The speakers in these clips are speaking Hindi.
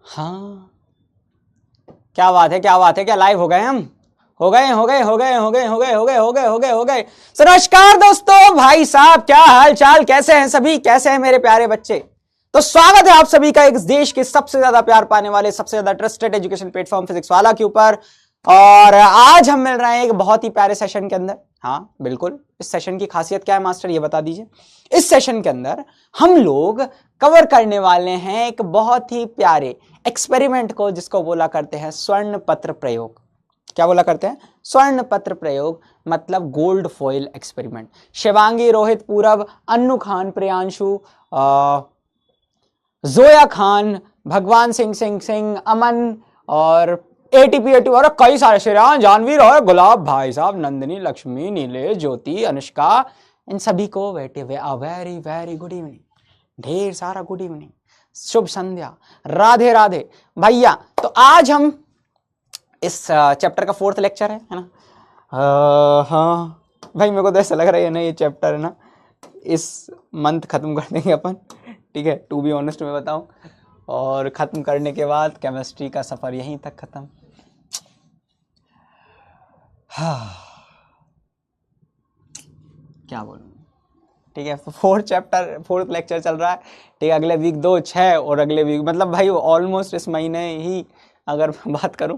हाँ, क्या बात है, क्या बात है, क्या लाइव हो गए हम? हो गए। सो नमस्कार दोस्तों, भाई साहब, क्या हाल चाल, कैसे हैं सभी, कैसे हैं मेरे प्यारे बच्चे? तो स्वागत है आप सभी का इस देश के सबसे ज्यादा प्यार पाने वाले, सबसे ज्यादा ट्रस्टेड एजुकेशन प्लेटफॉर्म फिजिक्स वाला के ऊपर। और आज हम मिल रहे हैं एक बहुत ही प्यारे सेशन के अंदर। हाँ बिल्कुल, इस सेशन की खासियत क्या है मास्टर, ये बता दीजिए। इस सेशन के अंदर हम लोग कवर करने वाले हैं एक बहुत ही प्यारे एक्सपेरिमेंट को, जिसको बोला करते हैं स्वर्ण पत्र प्रयोग। क्या बोला करते हैं? स्वर्ण पत्र प्रयोग, मतलब gold foil experiment. Shivangi, Rohit, पूरब, अन्नू खान, प्रियांशु, जोया खान, भगवान सिंह, अमन और एटीपी और कई सारे, श्रेयान, जानवीर और गुलाब भाई साहब, नंदिनी, लक्ष्मी, नीले, ज्योति, अनुष्का, इन सभी को बैठे हुए वेरी वेरी गुड इवनिंग, ढेर सारा गुड इवनिंग, शुभ संध्या, राधे राधे भैया। तो आज हम इस चैप्टर का 4th लेक्चर है ना? हाँ भाई, मेरे को तो ऐसा लग रहा है ना, ये चैप्टर है ना, इस मंथ खत्म कर देंगे अपन, ठीक है, टू बी ऑनेस्ट मैं बताऊं। और खत्म करने के बाद केमिस्ट्री का सफर यहीं तक खत्म। हाँ, क्या बोलूं, ठीक है। 4th लेक्चर चल रहा है, ठीक है। अगले वीक 2, 6 और अगले वीक, मतलब भाई ऑलमोस्ट इस महीने ही अगर बात करूं,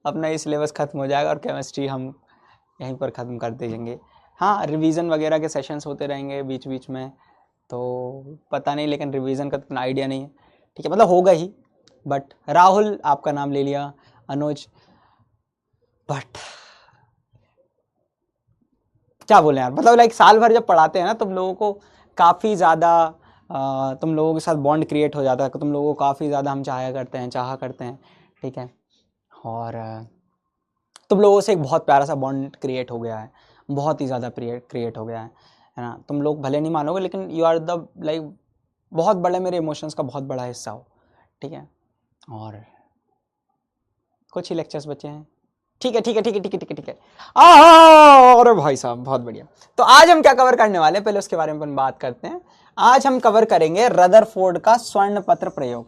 अपना ये सिलेबस खत्म हो जाएगा और केमिस्ट्री हम यहीं पर ख़त्म कर देंगे। हाँ, रिवीजन वगैरह के सेशंस होते रहेंगे बीच बीच में, तो पता नहीं, लेकिन रिवीजन का तो आइडिया नहीं है, ठीक है, मतलब होगा ही। बट राहुल आपका नाम ले लिया, अनुज, बट क्या बोले यार, मतलब लाइक साल भर जब पढ़ाते हैं ना, तुम लोगों को काफ़ी ज़्यादा तुम लोगों के साथ बॉन्ड क्रिएट हो जाता है, तुम लोगों को काफ़ी ज़्यादा हम चाहा करते हैं, ठीक है। और तुम लोगों से एक बहुत प्यारा सा बॉन्ड क्रिएट हो गया है, बहुत ही ज़्यादा क्रिएट हो गया है ना। तुम लोग भले नहीं मानोगे, लेकिन यू आर द लाइक बहुत बड़े मेरे इमोशंस का बहुत बड़ा हिस्सा हो, ठीक है। और कुछ ही लेक्चर्स बचे हैं, ठीक है। अरे भाई साहब, बहुत बढ़िया। तो आज हम क्या कवर करने वाले हैं, पहले उसके बारे में अपन बात करते हैं। आज हम कवर करेंगे रदरफोर्ड का स्वर्ण पत्र प्रयोग,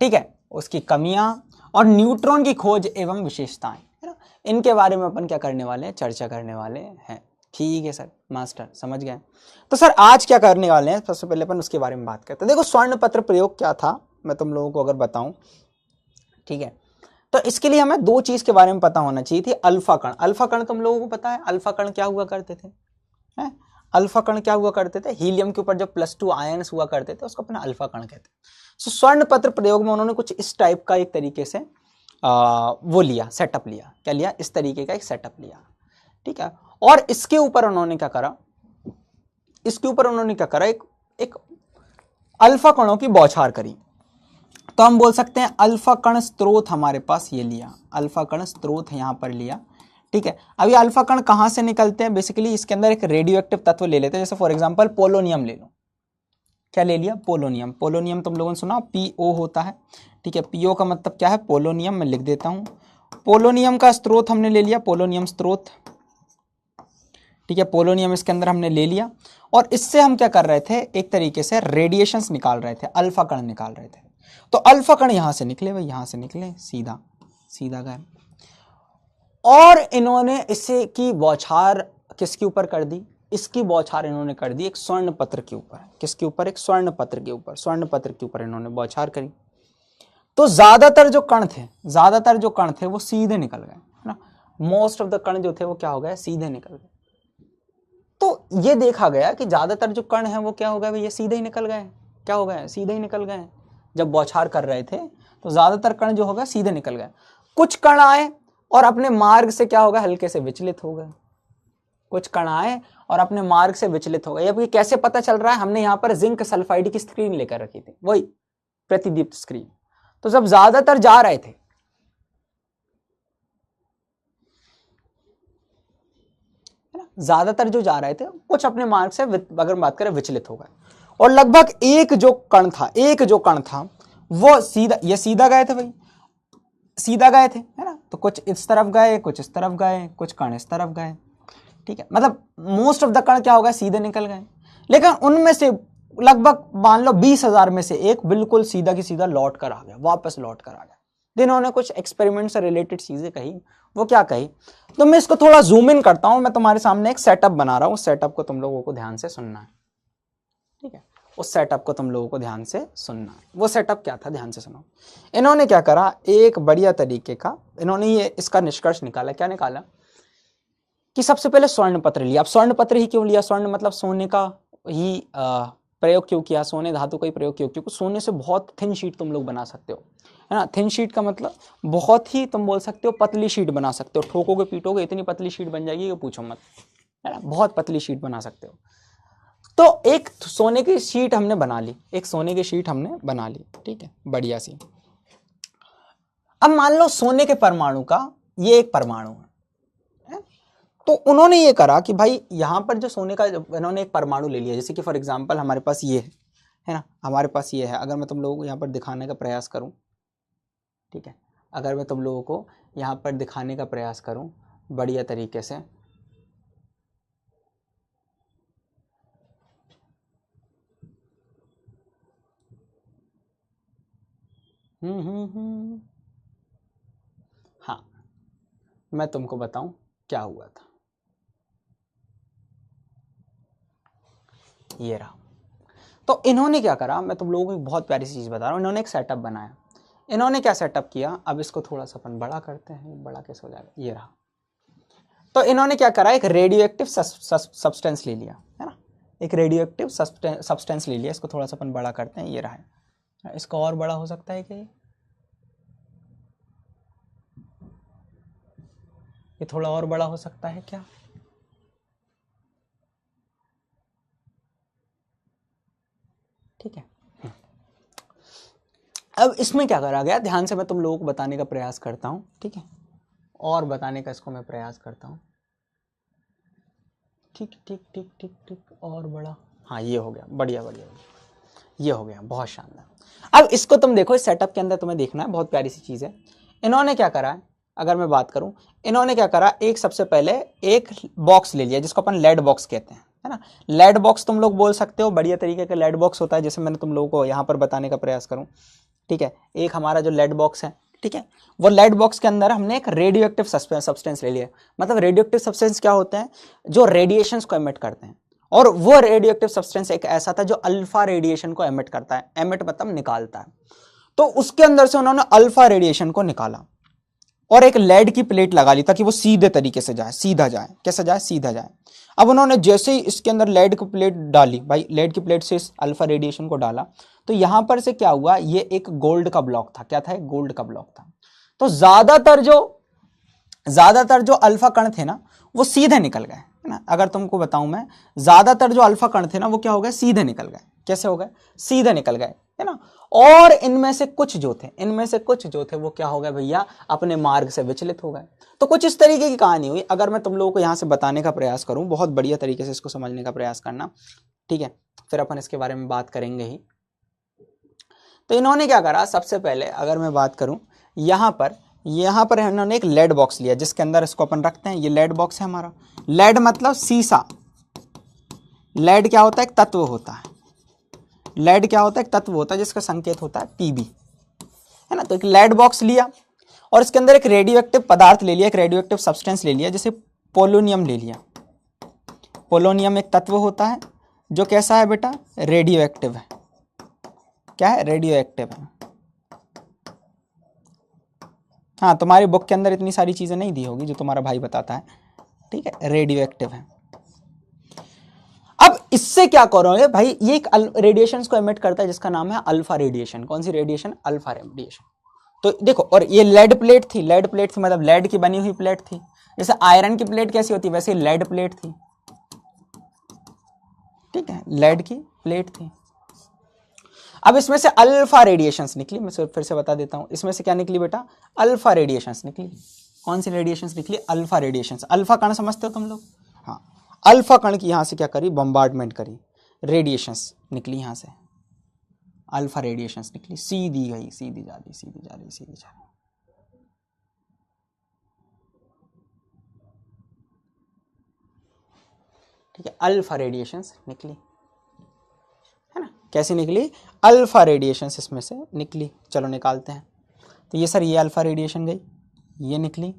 ठीक है, उसकी कमियां और न्यूट्रॉन की खोज एवं विशेषताएं, है ना, इनके बारे में अपन क्या करने वाले हैं, चर्चा करने वाले हैं। ठीक है सर, मास्टर समझ गए। तो सर आज क्या करने वाले हैं, सबसे पहले अपन उसके बारे में बात करते हैं। देखो, स्वर्ण पत्र प्रयोग क्या था, मैं तुम लोगों को अगर बताऊं, ठीक है, तो इसके लिए हमें 2 चीज के बारे में पता होना चाहिए थी। अल्फा कण, अल्फा कण तुम लोगों को पता है अल्फा कण क्या हुआ करते थे, है? अल्फा कण क्या हुआ करते थे, हीलियम के ऊपर जब +2 आयन्स हुआ करते थे, उसको अपना अल्फा कण कहते हैं। सो स्वर्ण पत्र प्रयोग में उन्होंने कुछ इस टाइप का एक तरीके से वो लिया, सेटअप लिया। क्या लिया? इस तरीके का एक सेटअप लिया, ठीक है। और इसके ऊपर उन्होंने क्या करा, एक अल्फा कणों की बौछार करी। तो हम बोल सकते हैं अल्फा कण स्रोत हमारे पास ये लिया, अल्फा कण स्रोत यहां पर लिया, ठीक है। अब ये अल्फा कण कहां से निकलते हैं, बेसिकली इसके अंदर एक रेडियो एक्टिव तत्व ले लेते हैं, जैसे फॉर एग्जांपल पोलोनियम ले लो। क्या ले लिया? पोलोनियम। पोलोनियम तुम लोगों ने सुना, PO होता है, ठीक है। PO का मतलब क्या है? पोलोनियम। मैं लिख देता हूं, पोलोनियम का स्रोत हमने ले लिया, पोलोनियम स्रोत, ठीक है। पोलोनियम इसके अंदर हमने ले लिया, और इससे हम क्या कर रहे थे, एक तरीके से रेडिएशंस निकाल रहे थे, अल्फा कण निकाल रहे थे। तो अल्फा कण यहां से निकले, भाई यहां से निकले, सीधा सीधा गए। और इन्होंने इसे की बौछार किसके ऊपर कर दी? इसकी बौछार इन्होंने कर दी एक स्वर्ण पत्र के ऊपर। किसके ऊपर? एक स्वर्ण पत्र के ऊपर, स्वर्ण पत्र के ऊपर इन्होंने बौछार करी। तो ज्यादातर जो कण थे वो सीधे निकल गए, है ना। मोस्ट ऑफ द कण जो थे वो क्या हो गए, सीधे निकल गए। तो ये देखा गया कि ज्यादातर जो कण है वो क्या हो गए, ये सीधे ही निकल गए। क्या हो गए? सीधे ही निकल गए। जब बौछार कर रहे थे तो ज्यादातर कण जो हो गए सीधे निकल गए। कुछ कण आए और अपने मार्ग से क्या होगा, हल्के से विचलित हो गए। कुछ कण आए और अपने मार्ग से विचलित हो गए। अब ये कैसे पता चल रहा है? हमने यहां पर जिंक सल्फाइड की स्क्रीन लेकर रखी थी, वही प्रतिदीप्त स्क्रीन। तो जब ज्यादातर जा रहे थे, ज्यादातर जो जा रहे थे, कुछ अपने मार्ग से अगर बात करें विचलित हो गए। और लगभग एक जो कण था वो सीधा गए थे, भाई सीधा गए थे, है ना। तो कुछ इस तरफ गए, कुछ इस तरफ गए, कुछ कण इस तरफ गए, ठीक है। मतलब मोस्ट ऑफ द कण क्या हो गए, सीधे निकल गए। लेकिन उनमें से लगभग मान लो 20,000 में से एक बिल्कुल सीधा की सीधा लौट कर आ गया, वापस लौट कर आ गया। जिन्होंने कुछ एक्सपेरिमेंट से रिलेटेड चीजें कही, वो क्या कही, तो मैं इसको थोड़ा जूम इन करता हूं, मैं तुम्हारे सामने एक सेटअप बना रहा हूं, उस सेटअप को तुम लोगों को ध्यान से सुनना है, ठीक है, उस सेटअप को तुम लोगों को ध्यान से सुनना है। वो सेटअप क्या था, ध्यान से सुनो। इन्होंने क्या करा, एक बढ़िया तरीके का इन्होंने ये इसका निष्कर्ष निकाला। क्या निकाला कि सबसे पहले स्वर्ण पत्र लिया। अब स्वर्ण पत्र ही क्यों लिया, स्वर्ण मतलब सोने का ही प्रयोग क्यों किया, सोने धातु का ही प्रयोग क्यों, क्योंकि सोने से बहुत थिन शीट तुम लोग बना सकते हो, है ना। थिन शीट का मतलब बहुत ही तुम बोल सकते हो पतली शीट बना सकते हो, ठोकोगे पीटोगे इतनी पतली शीट बन जाएगी कि पूछो मत, है ना, बहुत पतली शीट बना सकते हो। तो एक सोने की शीट हमने बना ली, एक सोने की शीट हमने बना ली, ठीक है, बढ़िया सी। अब मान लो सोने के परमाणु का ये एक परमाणु है, तो उन्होंने ये करा कि भाई यहां पर जो सोने का इन्होंने एक परमाणु ले लिया, जैसे कि फॉर एग्जांपल हमारे पास ये है ना, हमारे पास ये है। अगर मैं तुम लोगों को यहाँ पर दिखाने का प्रयास करूं, ठीक है, अगर मैं तुम लोगों को यहाँ पर दिखाने का प्रयास करूं बढ़िया तरीके से, हाँ, मैं तुमको बताऊं क्या हुआ था, ये रहा। तो इन्होंने क्या करा, मैं तुम लोगों को एक बहुत प्यारी सी चीज बता रहा हूं, इन्होंने एक सेटअप बनाया। इन्होंने क्या सेटअप किया, अब इसको थोड़ा सा अपन बड़ा करते हैं, बड़ा कैसे हो जाएगा, ये रहा। तो इन्होंने क्या करा, एक रेडियो एक्टिव सब्सटेंस ले लिया, है ना, एक रेडियो एक्टिव सब्सटेंस ले लिया, इसको थोड़ा सा अपन बड़ा करते हैं, ये रहा है। इसका और बड़ा हो सकता है क्या, ये थोड़ा और बड़ा हो सकता है क्या, ठीक है। अब इसमें क्या करा गया, ध्यान से मैं तुम लोगों को बताने का प्रयास करता हूं, ठीक है, और बताने का इसको मैं प्रयास करता हूं, ठीक ठीक ठीक ठीक ठीक, और बड़ा, हाँ ये हो गया, बढ़िया बढ़िया, ये हो गया, बहुत शानदार। अब इसको तुम देखो, इस सेटअप के अंदर तुम्हें देखना है, बहुत प्यारी सी चीज है। इन्होंने क्या करा है, अगर मैं बात करूं, इन्होंने क्या करा, एक सबसे पहले एक बॉक्स ले लिया जिसको अपन लेड बॉक्स कहते हैं, है ना। लेड बॉक्स तुम लोग बोल सकते हो, बढ़िया तरीके का लेड बॉक्स होता है, जैसे मैंने तुम लोगों को यहां पर बताने का प्रयास करूं, ठीक है। एक हमारा जो लेड बॉक्स है, ठीक है, वो लेड बॉक्स के अंदर हमने एक रेडियो एक्टिव सब्सटेंस ले लिया। मतलब रेडियो एक्टिव सब्सटेंस क्या होते हैं, जो रेडिएशंस को एमिट करते हैं, और वो रेडियो एक्टिव सब्सटेंस एक ऐसा था जो अल्फा रेडिएशन को एमिट करता है, एमिट मतलब निकालता है। तो उसके अंदर से उन्होंने अल्फा रेडिएशन को निकाला और एक लेड की प्लेट लगा ली ताकि वो सीधे तरीके से जाए, सीधा जाए, कैसे जाए, सीधा जाए। अब उन्होंने जैसे ही इसके अंदर लेड की प्लेट डाली, भाई लेड की प्लेट से इस अल्फा रेडिएशन को डाला, तो यहां पर से क्या हुआ, ये एक गोल्ड का ब्लॉक था। क्या था, एक गोल्ड का ब्लॉक था। तो ज्यादातर जो अल्फा कण थे ना, वो सीधे निकल गए, है ना। अगर तुमको बताऊं मैं, ज्यादातर जो अल्फा कण थे ना, वो क्या हो गए, सीधे निकल गए। कैसे हो गए, सीधे निकल गए, है ना। और इनमें से कुछ जो थे वो क्या हो गए भैया, अपने मार्ग से विचलित हो गए। तो कुछ इस तरीके की कहानी हुई। अगर मैं तुम लोगों को यहां से बताने का प्रयास करूं, बहुत बढ़िया तरीके से इसको समझने का प्रयास करना, ठीक है, फिर अपन इसके बारे में बात करेंगे ही। तो इन्होंने क्या करा, सबसे पहले अगर मैं बात करूं, यहां पर इन्होंने एक लेड बॉक्स लिया जिसके अंदर इसको अपन रखते हैं। ये लेड बॉक्स है हमारा। लेड मतलब सीसा। लेड क्या होता है, एक तत्व होता है। लेड क्या होता है, एक तत्व होता है जिसका संकेत होता है पीबी, है ना। तो एक लेड बॉक्स लिया और इसके अंदर एक रेडियो एक्टिव पदार्थ ले लिया, एक रेडियो एक्टिव सब्सटेंस ले लिया, जैसे पोलोनियम ले लिया। पोलोनियम एक तत्व होता है जो कैसा है बेटा, रेडियो एक्टिव है। क्या है, रेडियो एक्टिव है। हाँ, तुम्हारी बुक के अंदर इतनी सारी चीजें नहीं दी होगी जो तुम्हारा भाई बताता है, ठीक है, रेडियो एक्टिव है। अब इससे क्या करोगे भाई, ये एक रेडिएशन को एमिट करता है जिसका नाम है अल्फा रेडिएशन। कौन सी रेडिएशन, अल्फा रेडिएशन। तो देखो, और ये लेड प्लेट थी, मतलब लेड की बनी हुई प्लेट थी। जैसे आयरन की प्लेट कैसी होती है, वैसे लेड प्लेट थी, ठीक है, लेड की प्लेट थी। अब इसमें से अल्फा रेडिएशंस निकली, मैं फिर से बता देता हूं, इसमें से क्या निकली बेटा, अल्फा रेडिएशंस निकली। कौन सी रेडिएशंस निकली, अल्फा रेडिएशंस। अल्फा कण समझते हो तुम लोग, हाँ, अल्फा कण की यहां से क्या करी, बम्बार्डमेंट करी, रेडिएशंस निकली यहां से, अल्फा रेडिएशंस निकली, सीधी गई, सीधी जा रही, सीधी जा रही, सीधी जा रही, ठीक है, अल्फा रेडिएशंस निकली, है ना। कैसी निकली, अल्फा रेडिएशन इसमें से निकली। चलो निकालते हैं। तो ये सर ये अल्फा रेडिएशन गई, ये निकली,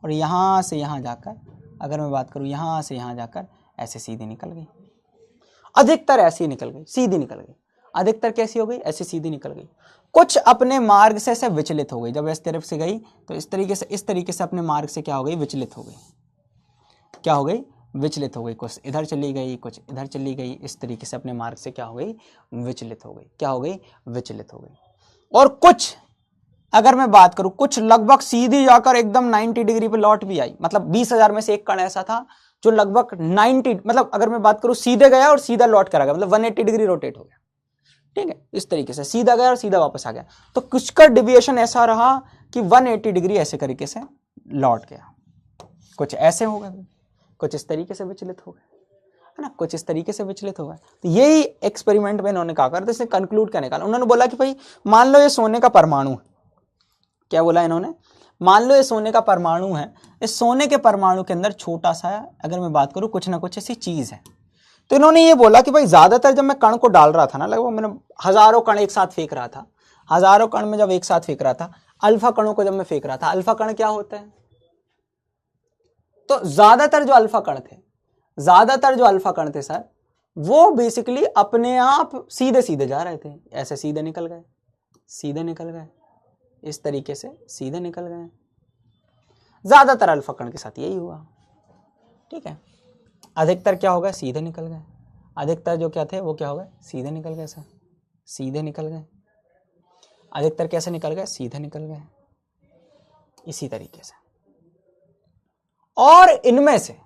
और यहाँ से यहाँ जाकर अगर मैं बात करूँ यहाँ से यहाँ जाकर ऐसे सीधी निकल गई। अधिकतर ऐसी निकल गई, सीधी निकल गई। अधिकतर कैसी हो गई, ऐसे सीधी निकल गई। कुछ अपने मार्ग से विचलित हो गई, जब इस तरफ से गई तो इस तरीके से अपने मार्ग से क्या हो गई, विचलित हो गई। क्या हो गई, विचलित हो गई। कुछ इधर चली गई, कुछ इधर चली गई, इस तरीके से अपने मार्ग से क्या हो गई, विचलित हो गई। क्या हो गई, विचलित हो गई। और कुछ अगर मैं बात करूं, कुछ लगभग सीधी जाकर एकदम 90 डिग्री पे लौट भी आई। मतलब 20,000 में से एक कण ऐसा था जो लगभग 90, मतलब अगर मैं बात करूं सीधे गया और सीधा लौट कर आ गया, मतलब 180 डिग्री रोटेट हो गया। ठीक है, इस तरीके से सीधा गया और सीधा वापस आ गया। तो कुछ का डिविएशन ऐसा रहा कि 180 डिग्री ऐसे तरीके से लौट गया। कुछ ऐसे हो गए, कुछ इस तरीके से विचलित हो गए, है ना, कुछ इस तरीके से विचलित हो गए। तो यही एक्सपेरिमेंट में इन्होंने कहा कर, तो इसने कंक्लूड क्या निकाला, उन्होंने बोला कि भाई मान लो ये सोने का परमाणु, क्या बोला इन्होंने, मान लो ये सोने का परमाणु है, इस सोने के परमाणु के अंदर छोटा सा, अगर मैं बात करूं, कुछ ना कुछ ऐसी चीज है। तो इन्होंने ये बोला कि भाई ज्यादातर जब मैं कण को डाल रहा था ना, लगभग मैंने हजारों कण एक साथ फेंक रहा था, हजारों कण में जब एक साथ फेंक रहा था, अल्फा कणों को जब मैं फेंक रहा था, अल्फा कण क्या होते हैं, तो ज्यादातर जो अल्फा कण थे सर, वो बेसिकली अपने आप सीधे सीधे जा रहे थे, ऐसे सीधे निकल गए, सीधे निकल गए, इस तरीके से सीधे निकल गए। ज्यादातर अल्फा कण के साथ यही हुआ। ठीक है, अधिकतर क्या हो गए, सीधे निकल गए। अधिकतर जो क्या थे वो क्या हो गए, सीधे निकल गए सर, सीधे निकल गए। अधिकतर कैसे निकल गए, सीधे निकल गए, इसी तरीके से। और इनमें से है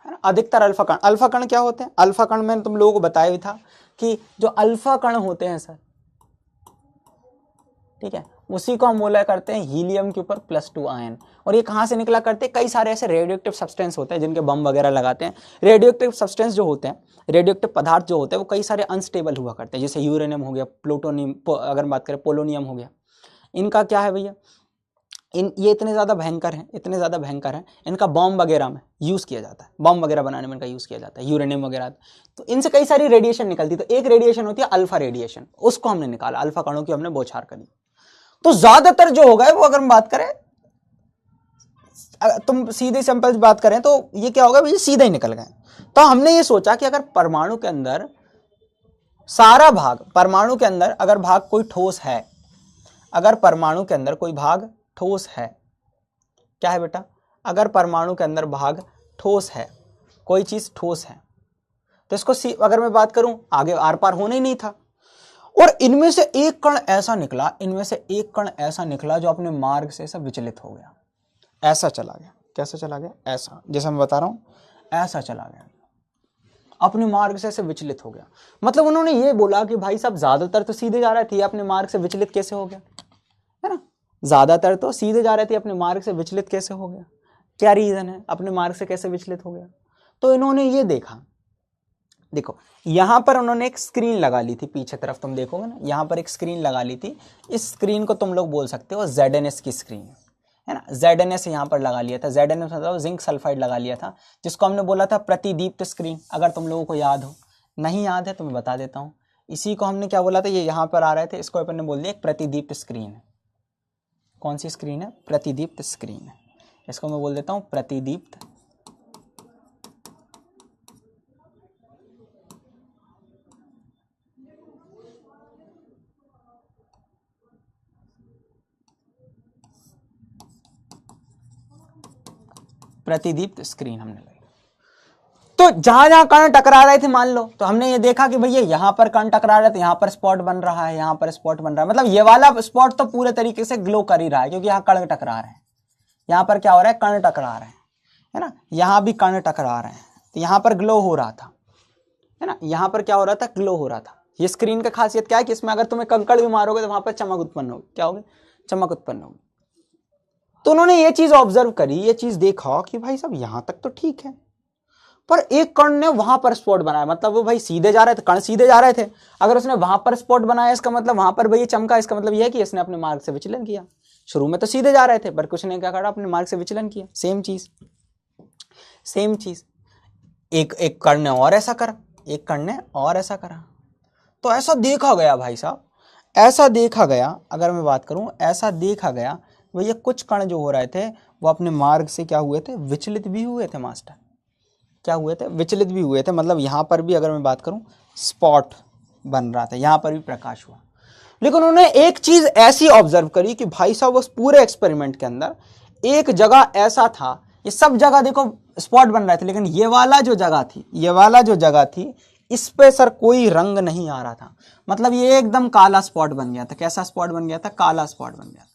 ना, अधिकतर अल्फा कण क्या होते हैं, अल्फा कण मैंने तुम लोगों को बताया भी था कि जो अल्फा कण होते हैं सर, ठीक है, उसी को हम बोला करते हैं हीलियम के ऊपर +2 आयन। और ये कहां से निकला करते हैं, कई सारे ऐसे रेडियोएक्टिव सब्सटेंस होते हैं जिनके बम वगैरह लगाते हैं। रेडियोएक्टिव सब्सटेंस जो होते हैं, रेडियोएक्टिव पदार्थ जो होते हैं, वो कई सारे अनस्टेबल हुआ करते हैं, जैसे यूरेनियम हो गया, प्लूटोनियम, अगर बात करें पोलोनियम हो गया। इनका क्या है भैया, ये इतने ज़्यादा भयंकर हैं, इतने ज़्यादा भयंकर हैं, इनका बॉम्ब वगैरह में यूज़ किया जाता है, बॉम्ब वगैरह बनाने में इनका यूज़ किया जाता है, यूरेनियम वगैरह। तो इनसे कई सारी रेडिएशन निकलती है। तो एक रेडिएशन होती है अल्फा रेडिएशन, उसको हमने निकाला, अल्फा कणों की हमने बौछार करी। तो ज्यादातर जो हो गए वो, अगर हम बात करें, तुम सीधे सिंपल बात करें तो ये क्या होगा, ये सीधे ही निकल गए। तो हमने ये सोचा कि अगर परमाणु के अंदर सारा भाग, परमाणु के अंदर अगर भाग कोई ठोस है, अगर परमाणु के अंदर कोई भाग ठोस है, क्या है बेटा, अगर परमाणु के अंदर भाग ठोस है, कोई चीज ठोस है, तो इसको अगर मैं बात करूं, आगे आर पार होना ही नहीं था। और इनमें से एक कण ऐसा निकला, इनमें से एक कण ऐसा निकला जो अपने मार्ग से ऐसा विचलित हो गया, ऐसा चला गया। कैसे चला गया, ऐसा, जैसे मैं बता रहा हूं, ऐसा चला गया, अपने मार्ग से ऐसे विचलित हो गया। मतलब उन्होंने ये बोला कि भाई साहब ज्यादातर तो सीधे जा रहे थे, अपने मार्ग से विचलित कैसे हो गया, है ना, ज्यादातर तो सीधे जा रहे थे, अपने मार्ग से विचलित कैसे हो गया, क्या रीजन है, अपने मार्ग से कैसे विचलित हो गया। तो इन्होंने ये देखा, देखो यहां पर उन्होंने एक स्क्रीन लगा ली थी, पीछे तरफ तुम देखोगे ना, यहां पर एक स्क्रीन लगा ली थी। इस स्क्रीन को तुम लोग बोल सकते हो ZNS की स्क्रीन, है ना, ZNS यहां पर लगा लिया था। ZNS मतलब जिंक सल्फाइड लगा लिया था, जिसको हमने बोला था प्रतिदीप्त स्क्रीन। अगर तुम लोगों को याद हो, नहीं याद है तो मैं बता देता हूं, इसी को हमने क्या बोला था, ये यहां पर आ रहे थे, इसको अपन ने बोल दिया एक प्रतिदीप्त स्क्रीन है। कौन सी स्क्रीन है, प्रतिदीप्त स्क्रीन है। इसको मैं बोल देता हूं प्रतिदीप्त प्रतिदीप्त स्क्रीन हमने लाई। तो जहां जहां कण टकरा रहे थे, मान लो, तो हमने ये देखा कि भैया यहां पर कण टकरा रहे थे, यहां पर स्पॉट बन रहा है, यहां पर स्पॉट बन रहा है। मतलब ये वाला स्पॉट तो पूरे तरीके से ग्लो कर ही रहा है, क्योंकि यहां कण टकरा रहे हैं। यहां पर क्या हो रहा है, कण टकरा रहे हैं, है ना, यहां भी कण टकरा रहे हैं, तो यहां पर ग्लो हो रहा था, है ना, यहां पर क्या हो रहा था, ग्लो हो रहा था। ये स्क्रीन का खासियत क्या है कि इसमें अगर तुम्हें कंकड़ भी मारोगे तो वहां पर चमक उत्पन्न होगी, क्या होगी, चमक उत्पन्न होगी। तो उन्होंने ये चीज ऑब्जर्व करी, ये चीज देखा कि भाई साहब यहां तक तो ठीक है, पर एक कण ने वहां पर स्पॉट बनाया। मतलब वो भाई सीधे जा रहे थे, कण सीधे जा रहे थे, अगर उसने वहां पर स्पॉट बनाया, इसका मतलब वहां पर भाई चमका, इसका मतलब यह है कि इसने अपने मार्ग से विचलन किया। शुरू में तो सीधे जा रहे थे, पर कुछ ने क्या करा, अपने मार्ग से विचलन किया। सेम चीज एक कण ने और ऐसा करा, एक कण ने और ऐसा करा। तो ऐसा देखा गया भाई साहब, ऐसा देखा गया, अगर मैं बात करूं ऐसा देखा गया भैया कुछ कण जो हो रहे थे वो अपने मार्ग से क्या हुए थे, विचलित भी हुए थे मास्टर, क्या हुए थे, विचलित भी हुए थे। मतलब यहाँ पर भी अगर मैं बात करूं स्पॉट बन रहा था, यहाँ पर भी प्रकाश हुआ। लेकिन उन्होंने एक चीज ऐसी ऑब्जर्व करी कि भाई साहब उस पूरे एक्सपेरिमेंट के अंदर एक जगह ऐसा था, ये सब जगह देखो स्पॉट बन रहे थे, लेकिन ये वाला जो जगह थी, ये वाला जो जगह थी, इस पे सर कोई रंग नहीं आ रहा था। मतलब ये एकदम काला स्पॉट बन गया था। कैसा स्पॉट बन गया था? काला स्पॉट बन गया था।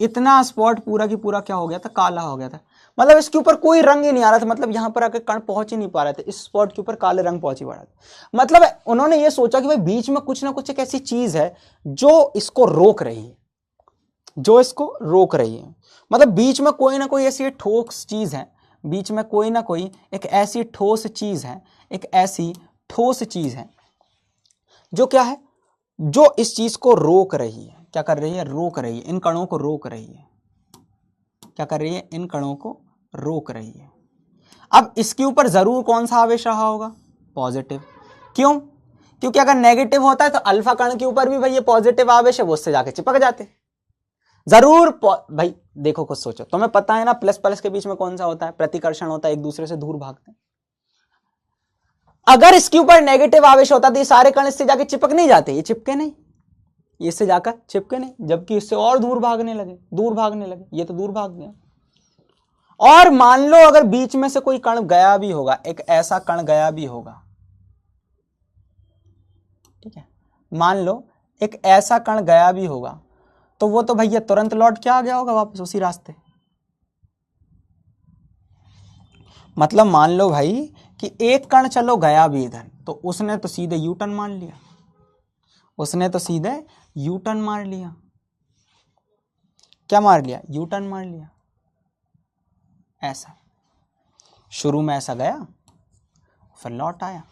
इतना स्पॉट पूरा की पूरा क्या हो गया था? काला हो गया था। मतलब इसके ऊपर कोई रंग ही नहीं आ रहा था। मतलब यहां पर आकर कण पहुंच ही नहीं पा रहे थे, इस स्पॉट के ऊपर काले रंग पहुंच ही पा रहा था। मतलब उन्होंने ये सोचा कि भाई बीच में कुछ ना कुछ एक ऐसी चीज है जो इसको रोक रही है, जो इसको रोक रही है। मतलब बीच में कोई ना कोई ऐसी ठोस चीज है, बीच में कोई ना कोई एक ऐसी ठोस चीज है, एक ऐसी ठोस चीज है जो क्या है, जो इस चीज को रोक रही है। क्या कर रही है? रोक रही है, इन कणों को रोक रही है। क्या कर रही है? इन कणों को रोक रही है। अब इसके ऊपर जरूर कौन सा आवेश रहा होगा? पॉजिटिव। क्यों? क्योंकि अगर नेगेटिव होता है तो अल्फा कण के ऊपर भी भाई ये पॉजिटिव आवेश है, वो उससे जाके चिपक जाते जरूर। भाई देखो कुछ सोचो, तुम्हें पता है ना प्लस प्लस के बीच में कौन सा होता है? प्रतिकर्षण होता है, एक दूसरे से दूर भागते हैं। अगर इसके ऊपर नेगेटिव आवेश होता तो ये सारे कण इससे जाके चिपक नहीं जाते, ये चिपके नहीं, ये इससे जाकर चिपके नहीं, जबकि इससे और दूर भागने लगे, दूर भागने लगे, ये तो दूर भाग गया। और मान लो अगर बीच में से कोई कण गया भी होगा, एक ऐसा कण गया भी होगा, ठीक है, मान लो एक ऐसा कण गया भी होगा, तो वो तो भैया तुरंत लौट के आ गया होगा वापस उसी रास्ते। मतलब मान लो भाई कि एक कण चलो गया भी इधर, तो उसने तो सीधे यू टर्न मार लिया, उसने तो सीधे यू टर्न मार लिया। क्या मार लिया? यू टर्न मार लिया। ऐसा शुरू में ऐसा गया फिर लौट आया,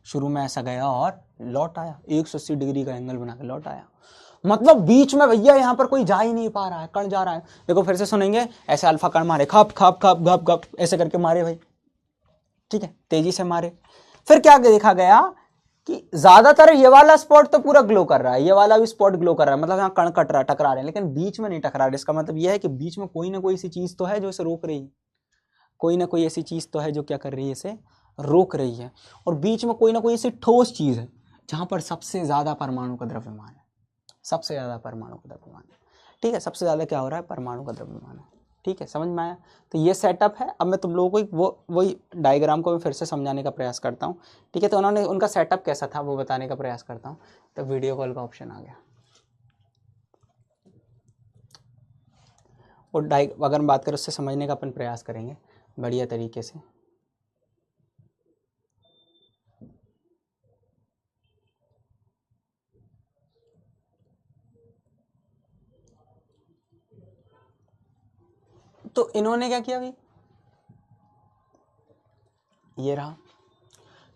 शुरू में ऐसा गया और लौट आया, 180 डिग्री का एंगल बना के लौट आया। मतलब बीच में भैया यहां पर कोई जा ही नहीं पा रहा है, कण जा रहा है। देखो फिर से सुनेंगे, ऐसे अल्फा कण मारे, खप खप खप गप गप ऐसे करके मारे भाई, ठीक है, तेजी से मारे। फिर क्या देखा गया कि ज्यादातर ये वाला स्पॉट तो पूरा ग्लो कर रहा है, ये वाला भी स्पॉट ग्लो कर रहा है, मतलब यहाँ कण कट रहा है, टकरा रहे हैं, लेकिन बीच में नहीं टकरा रहे। इसका मतलब यह है कि बीच में कोई ना कोई ऐसी चीज तो है जो इसे रोक रही है, कोई ना कोई ऐसी चीज तो है जो क्या कर रही है, इसे रोक रही है। और बीच में कोई ना कोई ऐसी ठोस चीज है जहां पर सबसे ज्यादा परमाणु का द्रव्यमान है, सबसे ज्यादा परमाणु का द्रव्यमान है, ठीक है, सबसे ज्यादा क्या हो रहा है? परमाणु का द्रव्यमान है, ठीक है, समझ में आया? तो ये सेटअप है। अब मैं तुम लोगों को वही डायग्राम को मैं फिर से समझाने का प्रयास करता हूँ, ठीक है। तो उन्होंने उनका सेटअप कैसा था वो बताने का प्रयास करता हूँ। तो वीडियो कॉल का ऑप्शन आ गया, और अगर हम बात करें उससे समझने का अपन प्रयास करेंगे बढ़िया तरीके से। तो इन्होंने क्या किया भाई, ये रहा।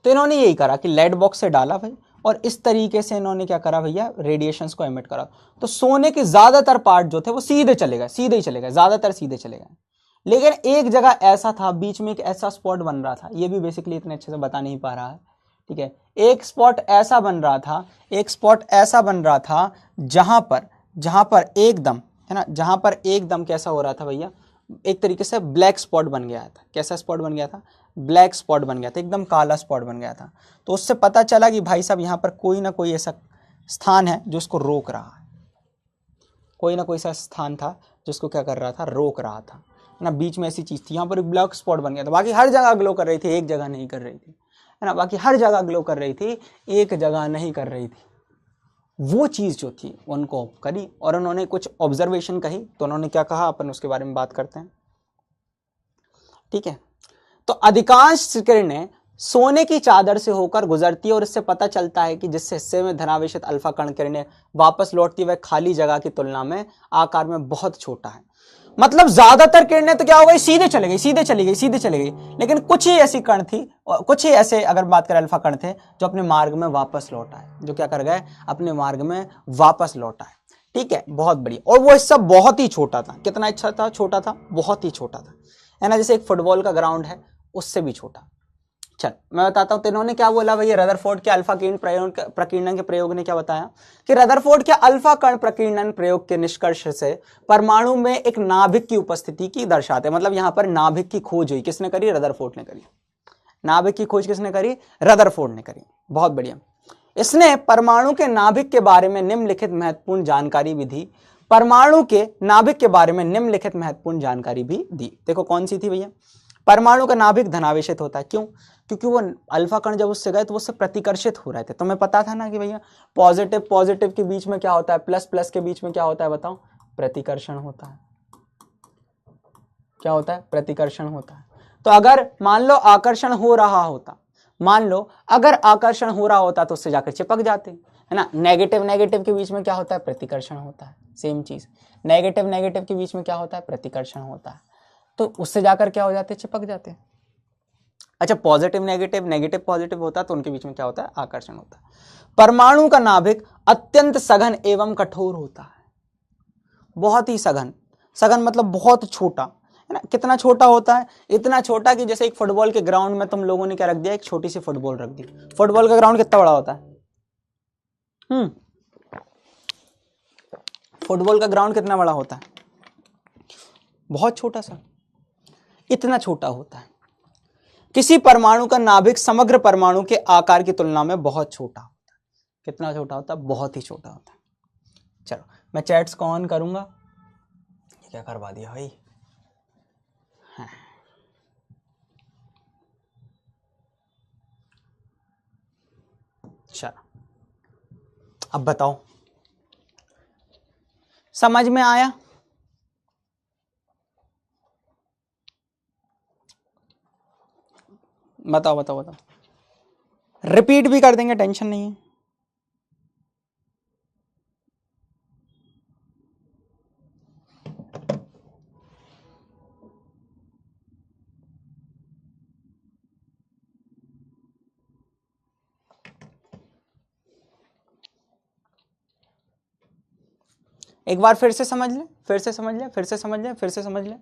तो इन्होंने यही करा कि लेड बॉक्स से डाला भाई, और इस तरीके से इन्होंने क्या करा भैया, रेडिएशंस को एमिट करा। तो सोने के ज्यादातर पार्ट जो थे वो सीधे चले गए, सीधे ही चले गए, ज्यादातर सीधे चले गए। लेकिन एक जगह ऐसा था, बीच में एक ऐसा स्पॉट बन रहा था, ये भी बेसिकली इतने अच्छे से बता नहीं पा रहा है, ठीक है। एक स्पॉट ऐसा बन रहा था, एक स्पॉट ऐसा बन रहा था जहां पर एकदम, है ना, जहां पर एकदम कैसा हो रहा था भैया, एक तरीके से ब्लैक स्पॉट बन गया था। कैसा स्पॉट बन गया था? ब्लैक स्पॉट बन गया था, एकदम काला स्पॉट बन गया था। तो उससे पता चला कि भाई साहब यहाँ पर कोई ना कोई ऐसा स्थान है जो उसको रोक रहा है, कोई ना कोई ऐसा स्थान था जिसको क्या कर रहा था, रोक रहा था ना। बीच में ऐसी चीज थी, यहाँ पर एक ब्लैक स्पॉट बन गया था। बाकी हर जगह ग्लो कर रही थी, एक जगह नहीं कर रही थी, है ना, बाकी हर जगह ग्लो कर रही थी, एक जगह नहीं कर रही थी। वो चीज जो थी उनको करी, और उन्होंने कुछ ऑब्जर्वेशन कही। तो उन्होंने क्या कहा, अपन उसके बारे में बात करते हैं, ठीक है। तो अधिकांश किरणें सोने की चादर से होकर गुजरती है, और इससे पता चलता है कि जिस हिस्से में धनावेशित अल्फा कण किरणें वापस लौटती है वह खाली जगह की तुलना में आकार में बहुत छोटा है। मतलब ज्यादातर किरणें तो क्या हो गई, सीधे चले गई, सीधे चली गई, सीधे चली गई। लेकिन कुछ ही ऐसी कण थी, और कुछ ही ऐसे अगर बात करें अल्फा कण थे जो अपने मार्ग में वापस लौट आए, जो क्या कर गए, अपने मार्ग में वापस लौट आए, ठीक है, बहुत बढ़िया। और वो हिस्सा बहुत ही छोटा था। कितना अच्छा था? छोटा था, बहुत ही छोटा था, है ना, जैसे एक फुटबॉल का ग्राउंड है उससे भी छोटा, चल मैं बताता हूं, तो इन्होंने क्या बोला भैया, रदरफोर्ड के अल्फा किरण प्रकीर्णन के प्रयोग ने क्या बताया कि रदरफोर्ड के अल्फा कण प्रकीर्णन प्रयोग के निष्कर्ष से परमाणु में एक नाभिक की उपस्थिति की दर्शाते, मतलब यहां पर नाभिक की खोज हुई, किसने करी, रदरफोर्ड ने करी। नाभिक की खोज किसने करी, रदरफोर्ड ने करी। बहुत बढ़िया। इसने परमाणु के नाभिक के बारे में निम्नलिखित महत्वपूर्ण जानकारी भी दी, परमाणु के नाभिक के बारे में निम्नलिखित महत्वपूर्ण जानकारी भी दी। देखो कौन सी थी भैया, परमाणु का नाभिक धनावेशित होता है, क्यों, क्योंकि वो अल्फा कण जब उससे गए तो उससे प्रतिकर्षित हो रहे थे। तुम्हें पता था ना कि भैया पॉजिटिव पॉजिटिव के बीच में क्या होता है, प्लस प्लस के बीच में क्या होता है, बताओ, प्रतिकर्षण होता है। क्या होता है, प्रतिकर्षण होता है। तो अगर मान लो आकर्षण हो रहा होता, मान लो अगर आकर्षण हो रहा होता तो उससे जाकर चिपक जाते, है ना। नेगेटिव नेगेटिव के बीच में क्या होता है, प्रतिकर्षण होता है। सेम चीज, नेगेटिव नेगेटिव के बीच में क्या होता है, प्रतिकर्षण होता है, तो उससे जाकर क्या हो जाते, चिपक जाते। अच्छा, पॉजिटिव नेगेटिव, नेगेटिव पॉजिटिव होता है तो उनके बीच में क्या होता है, आकर्षण होता है। परमाणु का नाभिक अत्यंत सघन एवं कठोर होता है, बहुत ही सघन, सघन मतलब बहुत छोटा, है ना। कितना छोटा होता है, इतना छोटा कि जैसे एक फुटबॉल के ग्राउंड में तुम लोगों ने क्या रख दिया, एक छोटी सी फुटबॉल रख दी। फुटबॉल का ग्राउंड कितना बड़ा होता है, फुटबॉल का ग्राउंड कितना बड़ा होता है, बहुत छोटा सा, इतना छोटा होता है। किसी परमाणु का नाभिक समग्र परमाणु के आकार की तुलना में बहुत छोटा होता है। कितना छोटा होता है, बहुत ही छोटा होता है। चलो मैं चैट्स को ऑन करूंगा, क्या करवा दिया भाई, हाँ। चलो अब बताओ, समझ में आया, बताओ बताओ बताओ, रिपीट भी कर देंगे, टेंशन नहीं है। एक बार फिर से समझ ले, फिर से समझ ले, फिर से समझ ले, फिर से समझ ले,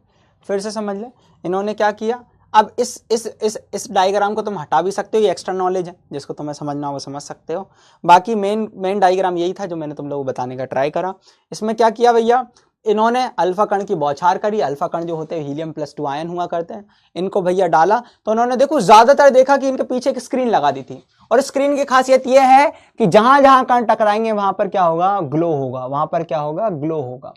फिर से समझ ले। इन्होंने क्या किया, अब इस डायग्राम को तुम हटा भी सकते हो, ये एक्स्ट्रा नॉलेज है, जिसको तुम्हें समझना हो वो समझ सकते हो। बाकी मेन डायग्राम यही था जो मैंने तुम लोगों को बताने का ट्राई करा। इसमें क्या किया भैया, इन्होंने अल्फा कण की बौछार करी। अल्फा कण जो होते हैं हीलियम+2 आयन हुआ करते हैं, इनको भैया डाला तो उन्होंने देखो ज्यादातर देखा कि इनके पीछे एक स्क्रीन लगा दी थी, और स्क्रीन की खासियत यह है कि जहां जहां कण टकराएंगे वहां पर क्या होगा, ग्लो होगा, वहां पर क्या होगा, ग्लो होगा।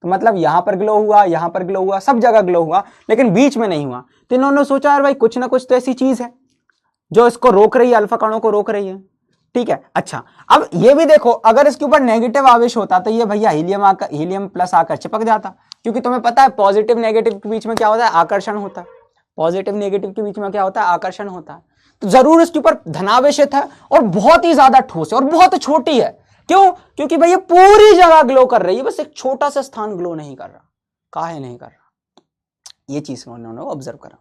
तो मतलब यहां पर ग्लो हुआ, यहां पर ग्लो हुआ, सब जगह ग्लो हुआ, लेकिन बीच में नहीं हुआ। तो इन्होंने सोचा यार भाई कुछ ना कुछ तो ऐसी चीज है जो इसको रोक रही है, अल्फा कणों को रोक रही है, ठीक है। अच्छा, अब ये भी देखो, अगर इसके ऊपर नेगेटिव आवेश होता तो ये भैया हीलियम प्लस आकर चिपक जाता, क्योंकि तुम्हें पता है पॉजिटिव नेगेटिव के बीच में क्या होता है, आकर्षण होता है। पॉजिटिव नेगेटिव के बीच में क्या होता है, आकर्षण होता है। तो जरूर इसके ऊपर धनावेशित है और बहुत ही ज्यादा ठोस है और बहुत छोटी है। क्यों, क्योंकि भैया पूरी जगह ग्लो कर रही है, बस एक छोटा सा स्थान ग्लो नहीं कर रहा। काहे नहीं कर रहा, ये चीज को इन्होंने ऑब्जर्व करा,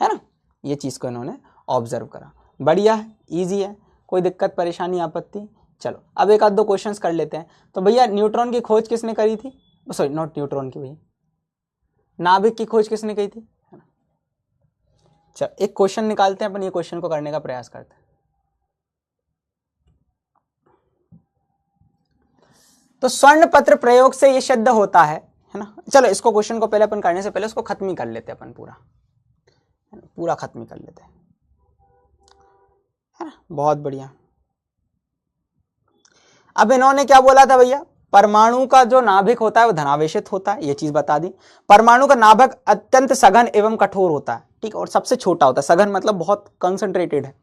है ना, ये चीज को इन्होंने ऑब्जर्व करा। बढ़िया है, इजी है, कोई दिक्कत परेशानी आपत्ति। चलो अब एक आध दो क्वेश्चंस कर लेते हैं। तो भैया न्यूट्रॉन की खोज किसने करी थी, सॉरी नॉट न्यूट्रॉन की, भैया नाभिक की खोज किसने की थी। चल एक क्वेश्चन निकालते हैं अपन, ये क्वेश्चन को करने का प्रयास करते हैं। तो स्वर्ण पत्र प्रयोग से ये सिद्ध होता है ना। चलो इसको क्वेश्चन को पहले अपन करने से पहले उसको खत्म ही कर लेते हैं अपन, पूरा खत्म ही कर लेते हैं, है ना। बहुत बढ़िया। अब इन्होंने क्या बोला था भैया, परमाणु का जो नाभिक होता है वो धनावेशित होता है, ये चीज बता दी। परमाणु का नाभिक अत्यंत सघन एवं कठोर होता है, ठीक, और सबसे छोटा होता है। सघन मतलब बहुत कंसंट्रेटेड है।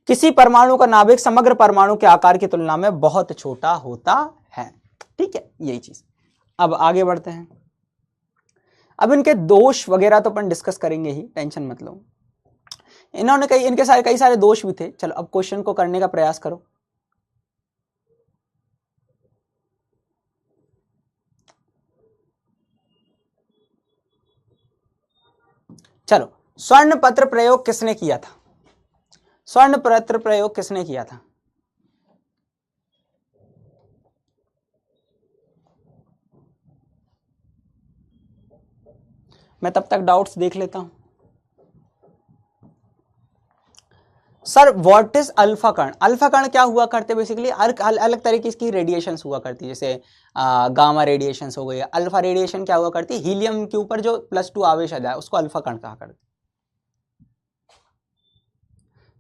किसी परमाणु का नाभिक समग्र परमाणु के आकार की तुलना में बहुत छोटा होता है, ठीक है, यही चीज। अब आगे बढ़ते हैं। अब इनके दोष वगैरह तो अपन डिस्कस करेंगे ही, टेंशन मत लो। इन्होंने कई सारे दोष भी थे। चलो अब क्वेश्चन को करने का प्रयास करो। चलो, स्वर्ण पत्र प्रयोग किसने किया था, स्वर्ण पत्र प्रयोग किसने किया था। मैं तब तक डाउट्स देख लेता हूं। सर व्हाट इज अल्फा कण? अल्फा कण क्या हुआ करते बेसिकली, अलग तरीके की रेडिएशंस हुआ करती है, जैसे गामा रेडिएशंस हो गई। अल्फा रेडिएशन क्या हुआ करती है, हीलियम के ऊपर जो +2 आवेश आ जाए उसको अल्फा कण कहा करते।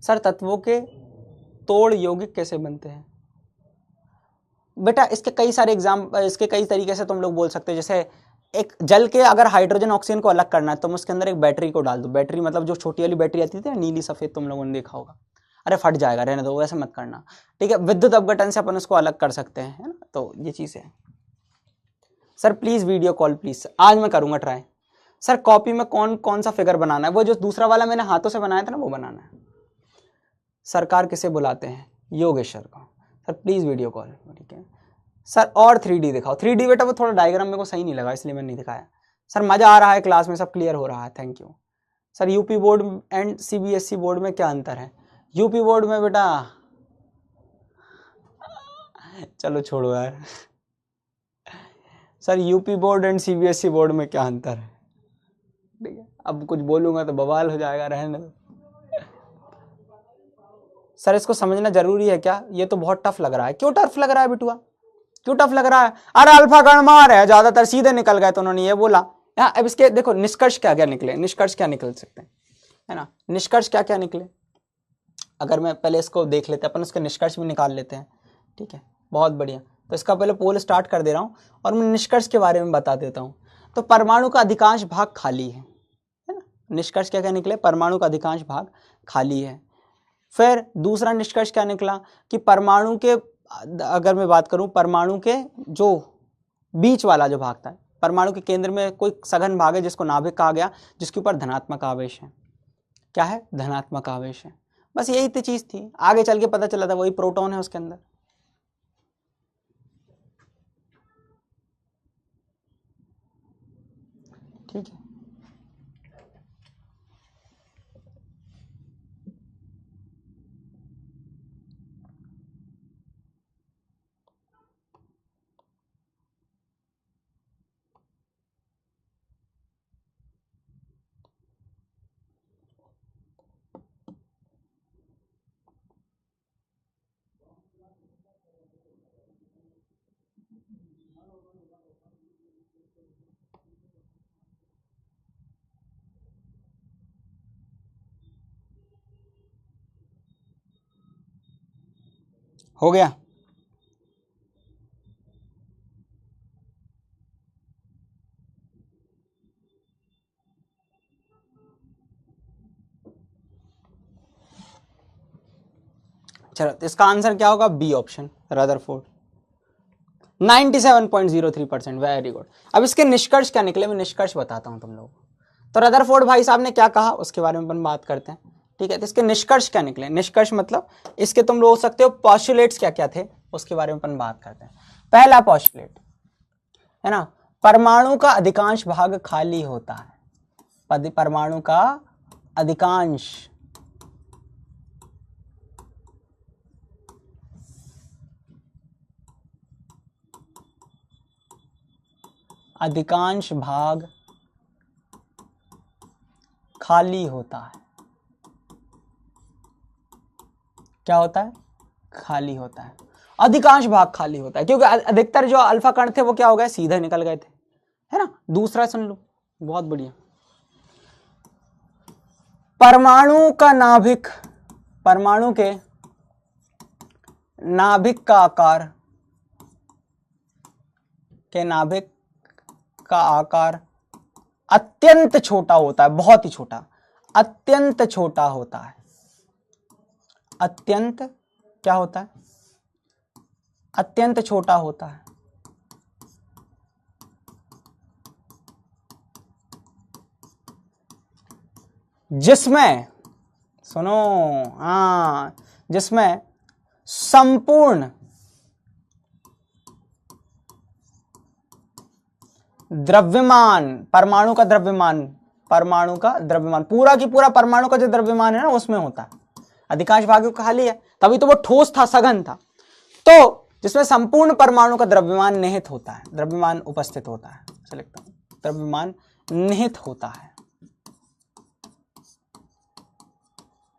सर तत्वों के तोड़ यौगिक कैसे बनते हैं? बेटा इसके कई सारे इसके कई तरीके से तुम लोग बोल सकते हो। जैसे एक जल के अगर हाइड्रोजन ऑक्सीजन को अलग करना है तो उसके अंदर एक बैटरी को डाल दो। बैटरी मतलब जो छोटी वाली बैटरी आती थी ना, नीली सफेद, तुम लोगों ने देखा होगा। अरे फट जाएगा, रहने दो, वैसे मत करना, ठीक है। विद्युत अपघटन से अपन उसको अलग कर सकते हैं, है ना। तो ये चीज है। Sir please video call please, आज मैं करूंगा ट्राई। सर कॉपी में कौन कौन सा फिगर बनाना है? वो जो दूसरा वाला मैंने हाथों से बनाया था ना, वो बनाना है। सरकार किसे बुलाते हैं? योगेश्वर को। सर प्लीज वीडियो कॉल, ठीक है सर। और 3D दिखाओ। 3D बेटा वो थोड़ा डायग्राम मेरे को सही नहीं लगा, इसलिए मैंने नहीं दिखाया। सर मजा आ रहा है क्लास में, सब क्लियर हो रहा है, thank you. Sir UP board and CBSE board में क्या अंतर है? यूपी बोर्ड में बेटा चलो छोड़ो यार। Sir UP board and CBSE board में क्या अंतर है? ठीक है, अब कुछ बोलूंगा तो बवाल हो जाएगा, रहने दो। सर इसको समझना जरूरी है क्या? ये तो बहुत टफ लग रहा है। क्यों टफ लग रहा है बिटुआ, क्यों टफ लग रहा है? अरे अल्फा कण मार है, ज्यादातर सीधे निकल गए तो उन्होंने ये बोला। अब इसके देखो निष्कर्ष क्या क्या निकले, निष्कर्ष क्या निकल सकते हैं, है ना। निष्कर्ष क्या क्या निकले, अगर मैं पहले इसको देख लेते हैं अपन, उसके निष्कर्ष भी निकाल लेते हैं, ठीक है। बहुत बढ़िया। तो इसका पहले पोल स्टार्ट कर दे रहा हूँ और मैं निष्कर्ष के बारे में बता देता हूँ। तो परमाणु का अधिकांश भाग खाली है ना। निष्कर्ष क्या क्या निकले? परमाणु का अधिकांश भाग खाली है। फिर दूसरा निष्कर्ष क्या निकला कि परमाणु के, अगर मैं बात करूं परमाणु के जो बीच वाला जो भाग था, परमाणु के केंद्र में कोई सघन भाग है जिसको नाभिक कहा गया, जिसके ऊपर धनात्मक आवेश है। क्या है? धनात्मक आवेश है। बस यही तो चीज थी, आगे चल के पता चला था वही प्रोटॉन है उसके अंदर। ठीक है, हो गया। चलो तो इसका आंसर क्या होगा? B option, Rutherford. 97.03%, very good. अब इसके निष्कर्ष क्या निकले, मैं निष्कर्ष बताता हूं तुम लोगों को। तो रदरफोर्ड भाई साहब ने क्या कहा उसके बारे में अपन बात करते हैं, ठीक है। तो इसके निष्कर्ष क्या निकले? निष्कर्ष मतलब इसके तुम लोग हो सकते हो पॉस्टुलेट्स क्या क्या थे, उसके बारे में अपन बात करते हैं। पहला पॉस्टुलेट है ना, परमाणु का अधिकांश भाग खाली होता है। परमाणु का अधिकांश भाग खाली होता है। क्या होता है? खाली होता है। अधिकांश भाग खाली होता है क्योंकि अधिकतर जो अल्फा कण थे वो क्या हो गए? सीधे निकल गए थे, है ना। दूसरा सुन लो, बहुत बढ़िया। परमाणु का नाभिक, परमाणु के नाभिक का आकार, के नाभिक का आकार अत्यंत छोटा होता है, बहुत ही छोटा, अत्यंत छोटा होता है। अत्यंत क्या होता है? अत्यंत छोटा होता है। जिसमें, सुनो, हाँ, जिसमें संपूर्ण द्रव्यमान, परमाणु का द्रव्यमान, परमाणु का द्रव्यमान, पूरा की पूरा परमाणु का जो द्रव्यमान है ना उसमें होता है। अधिकांश भागों खाली है, तभी तो वो ठोस था, सघन था। तो जिसमें संपूर्ण परमाणु का द्रव्यमान निहित होता है, द्रव्यमान उपस्थित होता है, लिखता हूं, द्रव्यमान निहित होता है,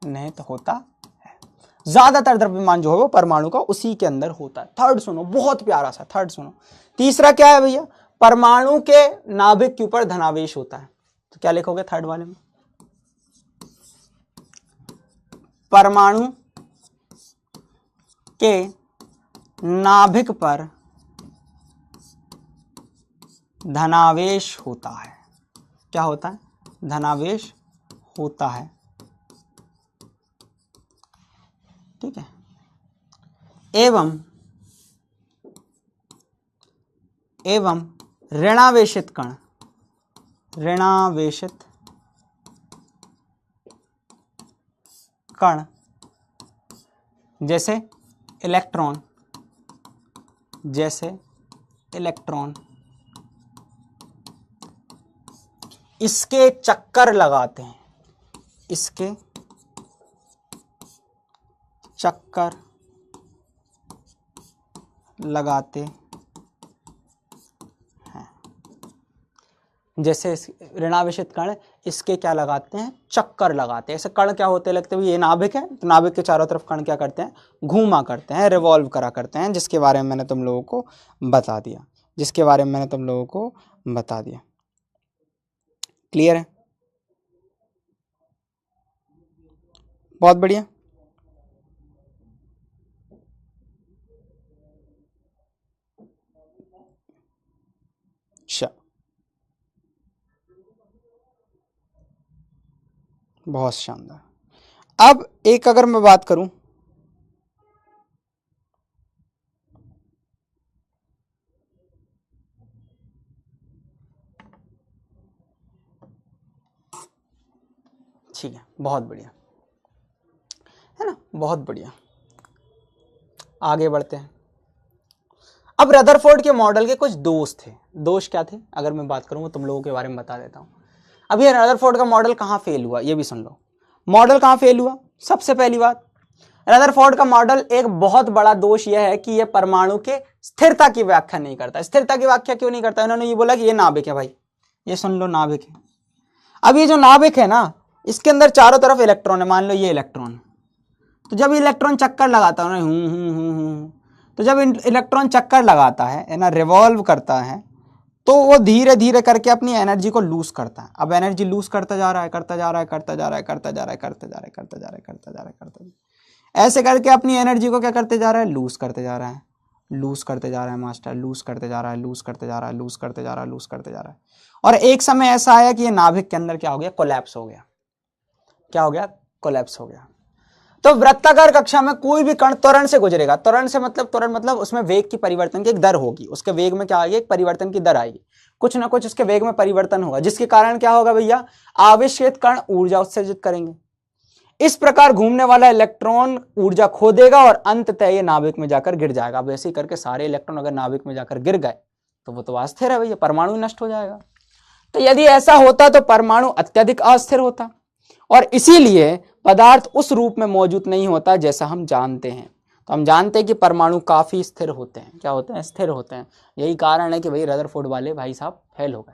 निहित होता है। ज्यादातर द्रव्यमान जो है वो परमाणु का उसी के अंदर होता है। थर्ड सुनो, बहुत प्यारा सा थर्ड सुनो। तीसरा क्या है भैया, परमाणु के नाभिक के ऊपर धनावेश होता है। तो क्या लिखोगे थर्ड वाले में, परमाणु के नाभिक पर धनावेश होता है। क्या होता है, धनावेश होता है, ठीक है। एवं ऋणावेशित कण, ऋणावेशित कण जैसे इलेक्ट्रॉन, इसके चक्कर लगाते हैं, इसके चक्कर लगाते हैं। जैसे ऋणावेशित कण इसके क्या लगाते हैं, चक्कर लगाते हैं। ऐसे कण क्या होते हैं, लगते हैं ये नाभिक है, तो नाभिक के चारों तरफ कण क्या करते हैं, घूमा करते हैं, रिवॉल्व करा करते हैं, जिसके बारे में मैंने तुम लोगों को बता दिया, क्लियर है, बहुत बढ़िया। अच्छा, बहुत शानदार। अब एक अगर मैं बात करूं, ठीक है, बहुत बढ़िया है ना, बहुत बढ़िया। आगे बढ़ते हैं। अब रदरफोर्ड के मॉडल के कुछ दोष थे। दोष क्या थे, अगर मैं बात करूं तुम लोगों के बारे में बता देता हूं। अब ये रदरफोर्ड का मॉडल कहां फेल हुआ, ये भी सुन लो। मॉडल कहां फेल हुआ, सबसे पहली बात, रदरफोर्ड का मॉडल एक बहुत बड़ा दोष यह है कि यह परमाणु के स्थिरता की व्याख्या नहीं करता। स्थिरता की व्याख्या क्यों नहीं करता, इन्होंने ये बोला कि ये नाभिक है भाई, ये सुन लो नाभिक है। अब ये जो नाभिक है ना, इसके अंदर चारों तरफ इलेक्ट्रॉन है, मान लो ये इलेक्ट्रॉन, तो जब इलेक्ट्रॉन चक्कर लगाता है ना, तो जब इलेक्ट्रॉन चक्कर लगाता है ना, रिवॉल्व करता है, तो वो धीरे धीरे करके अपनी एनर्जी को लूज करता है। अब एनर्जी लूज करता जा रहा है, ऐसे करके अपनी एनर्जी को क्या करते जा रहा है, लूज करते जा रहा है मास्टर, लूज करते जा रहा है। और एक समय ऐसा आया कि ये नाभिक के अंदर क्या हो गया, कोलैप्स हो गया। तो वृत्ताकार कक्षा में कोई भी कण त्वरण से गुजरेगा, त्वरण मतलब उसमें वेग की परिवर्तन की एक दर होगी, उसके वेग में क्या आएगी, एक परिवर्तन की दर आएगी, कुछ ना कुछ उसके वेग में परिवर्तन होगा, जिसके कारण क्या होगा भैया, आवेशित कण ऊर्जा उत्सर्जित करेंगे। इस प्रकार घूमने वाला इलेक्ट्रॉन ऊर्जा खो देगा और अंततः ये नाभिक में जाकर गिर जाएगा। अब ऐसे करके सारे इलेक्ट्रॉन अगर नाभिक में जाकर गिर गए तो वो तो अस्थिर है भैया, परमाणु नष्ट हो जाएगा। तो यदि ऐसा होता तो परमाणु अत्यधिक अस्थिर होता, और इसीलिए पदार्थ उस रूप में मौजूद नहीं होता जैसा हम जानते हैं। तो हम जानते हैं कि परमाणु काफी स्थिर होते हैं, क्या होते हैं, स्थिर होते हैं। यही कारण है कि भाई रदरफोर्ड वाले भाई साहब फेल हो गए।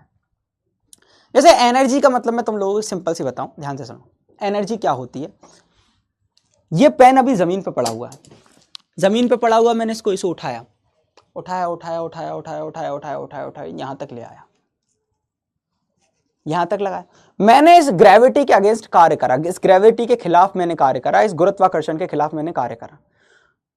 जैसे एनर्जी का मतलब मैं तुम लोगों को सिंपल सी बताऊं, ध्यान से सुनो। एनर्जी क्या होती है, ये पेन अभी जमीन पे पड़ा हुआ है, मैंने इसको इसे उठाया, यहां तक ले आया, यहां तक लगाया। मैंने इस ग्रेविटी के अगेंस्ट कार्य करा, इस ग्रेविटी के खिलाफ मैंने कार्य करा, इस गुरुत्वाकर्षण के खिलाफ मैंने कार्य करा।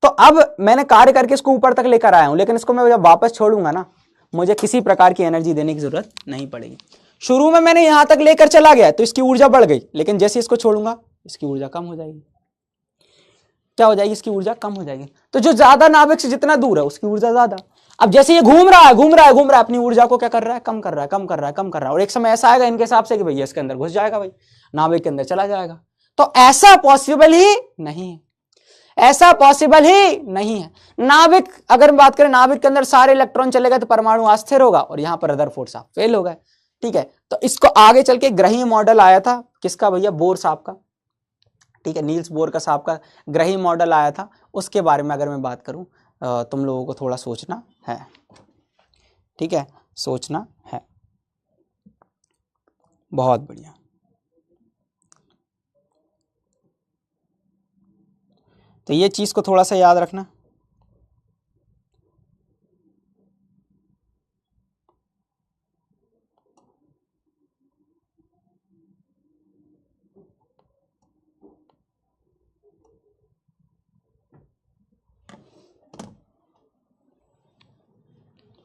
तो अब मैंने कार्य करके इसको ऊपर तक लेकर आया हूं, लेकिन इसको मैं जब वापस छोड़ूंगा ना, मुझे किसी प्रकार की एनर्जी देने की जरूरत नहीं पड़ेगी। शुरू में मैंने यहां तक लेकर चला गया तो इसकी ऊर्जा बढ़ गई, लेकिन जैसे इसको छोड़ूंगा इसकी ऊर्जा कम हो जाएगी। क्या हो जाएगी, इसकी ऊर्जा कम हो जाएगी। तो जो ज्यादा नाभिक से जितना दूर है उसकी ऊर्जा ज्यादा। अब जैसे ये घूम रहा है अपनी ऊर्जा को क्या कर रहा है, कम कर रहा है, और एक समय ऐसा आएगा इनके हिसाब से कि भैया इसके अंदर घुस जाएगा, भाई नाभिक के अंदर चला जाएगा। तो ऐसा पॉसिबल ही नहीं है, नाभिक, अगर बात करें नाभिक के अंदर सारे इलेक्ट्रॉन चले गए तो परमाणु अस्थिर होगा, और यहां पर रदरफोर्ड साहब फेल हो गए। ठीक है, तो इसको आगे चल के ग्रही मॉडल आया था, किसका भैया, बोर साहब का। ठीक है, नील्स बोर का साहब का ग्रही मॉडल आया था, उसके बारे में अगर मैं बात करूं, तुम लोगों को थोड़ा सोचना है। ठीक है, सोचना है, बहुत बढ़िया। तो ये चीज को थोड़ा सा याद रखना।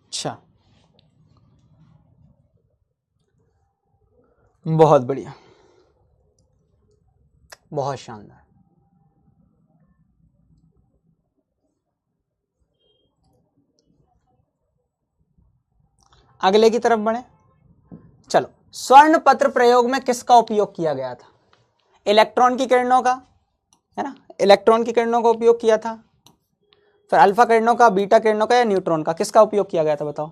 अच्छा, बहुत बढ़िया, बहुत शानदार। अगले की तरफ बढ़े। चलो, स्वर्ण पत्र प्रयोग में किसका उपयोग किया गया था? इलेक्ट्रॉन की किरणों का, है ना, इलेक्ट्रॉन की किरणों का उपयोग किया था, फिर अल्फा किरणों का, बीटा किरणों का, या न्यूट्रॉन का? किसका उपयोग किया गया था बताओ?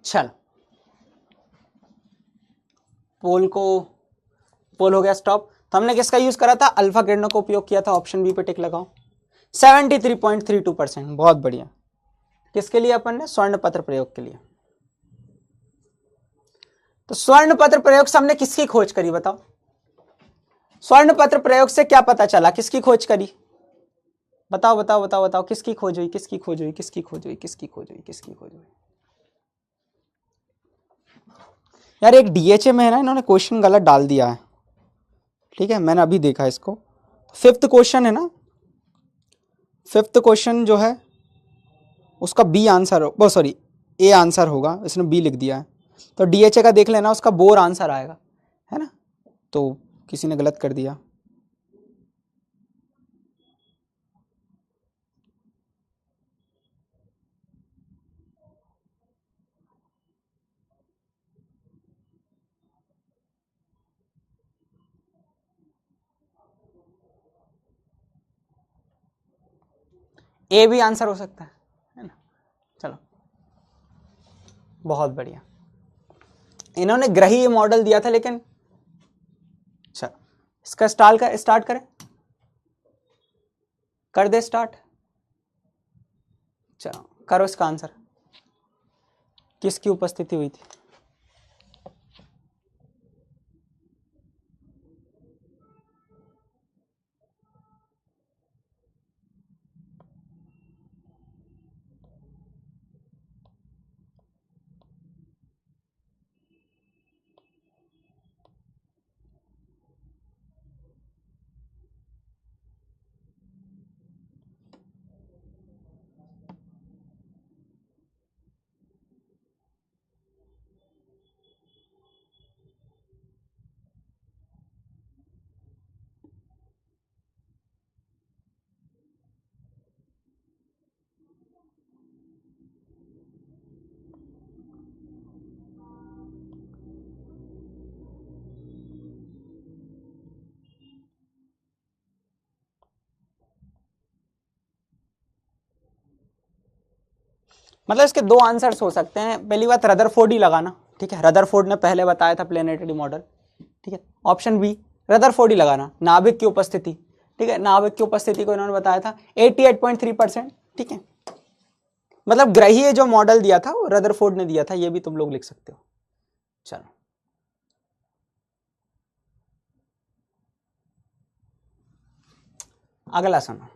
चलो, पोल हो गया स्टॉप। तो हमने किसका यूज करा था? अल्फा किरणों का उपयोग किया था। ऑप्शन बी पे टिक लगाओ। 73.32%, बहुत बढ़िया। किसके लिए? अपन ने स्वर्ण पत्र प्रयोग के लिए। तो स्वर्ण पत्र प्रयोग से हमने किसकी खोज करी बताओ? स्वर्ण पत्र प्रयोग से क्या पता चला? किसकी खोज करी? बताओ बताओ बताओ बताओ, किसकी खोज हुई? किसकी खोज हुई? किसकी खोज हुई? किसकी खोज हुई? किसकी खोज हुई? यार, एक डीएचए में है ना, इन्होंने क्वेश्चन गलत डाल दिया है। ठीक है, मैंने अभी देखा इसको। फिफ्थ क्वेश्चन है ना, फिफ्थ क्वेश्चन जो है उसका बी आंसर हो, सॉरी ए आंसर होगा, इसने बी लिख दिया है। तो डीएचए का देख लेना, उसका बोर आंसर आएगा, है ना। तो किसी ने गलत कर दिया। ए भी आंसर हो सकता है ना। चलो, बहुत बढ़िया। इन्होंने ग्रही मॉडल दिया था, लेकिन चलो इसका स्टार्ट करें, कर दे स्टार्ट। चलो करो इसका आंसर। किसकी उपस्थिति हुई थी? मतलब इसके दो आंसर्स हो सकते हैं। पहली बात, रदरफोर्ड ही लगाना। ठीक है, रदरफोर्ड ने पहले बताया था प्लेनेटरी मॉडल। ठीक है, ऑप्शन बी रदरफोर्ड ही लगाना। नाभिक की उपस्थिति, ठीक है, नाभिक की उपस्थिति को इन्होंने बताया था 88.3%। ठीक है, मतलब ग्रहीय जो मॉडल दिया था वो रदरफोर्ड ने दिया था, ये भी तुम लोग लिख सकते हो। चलो, अगला सुनो।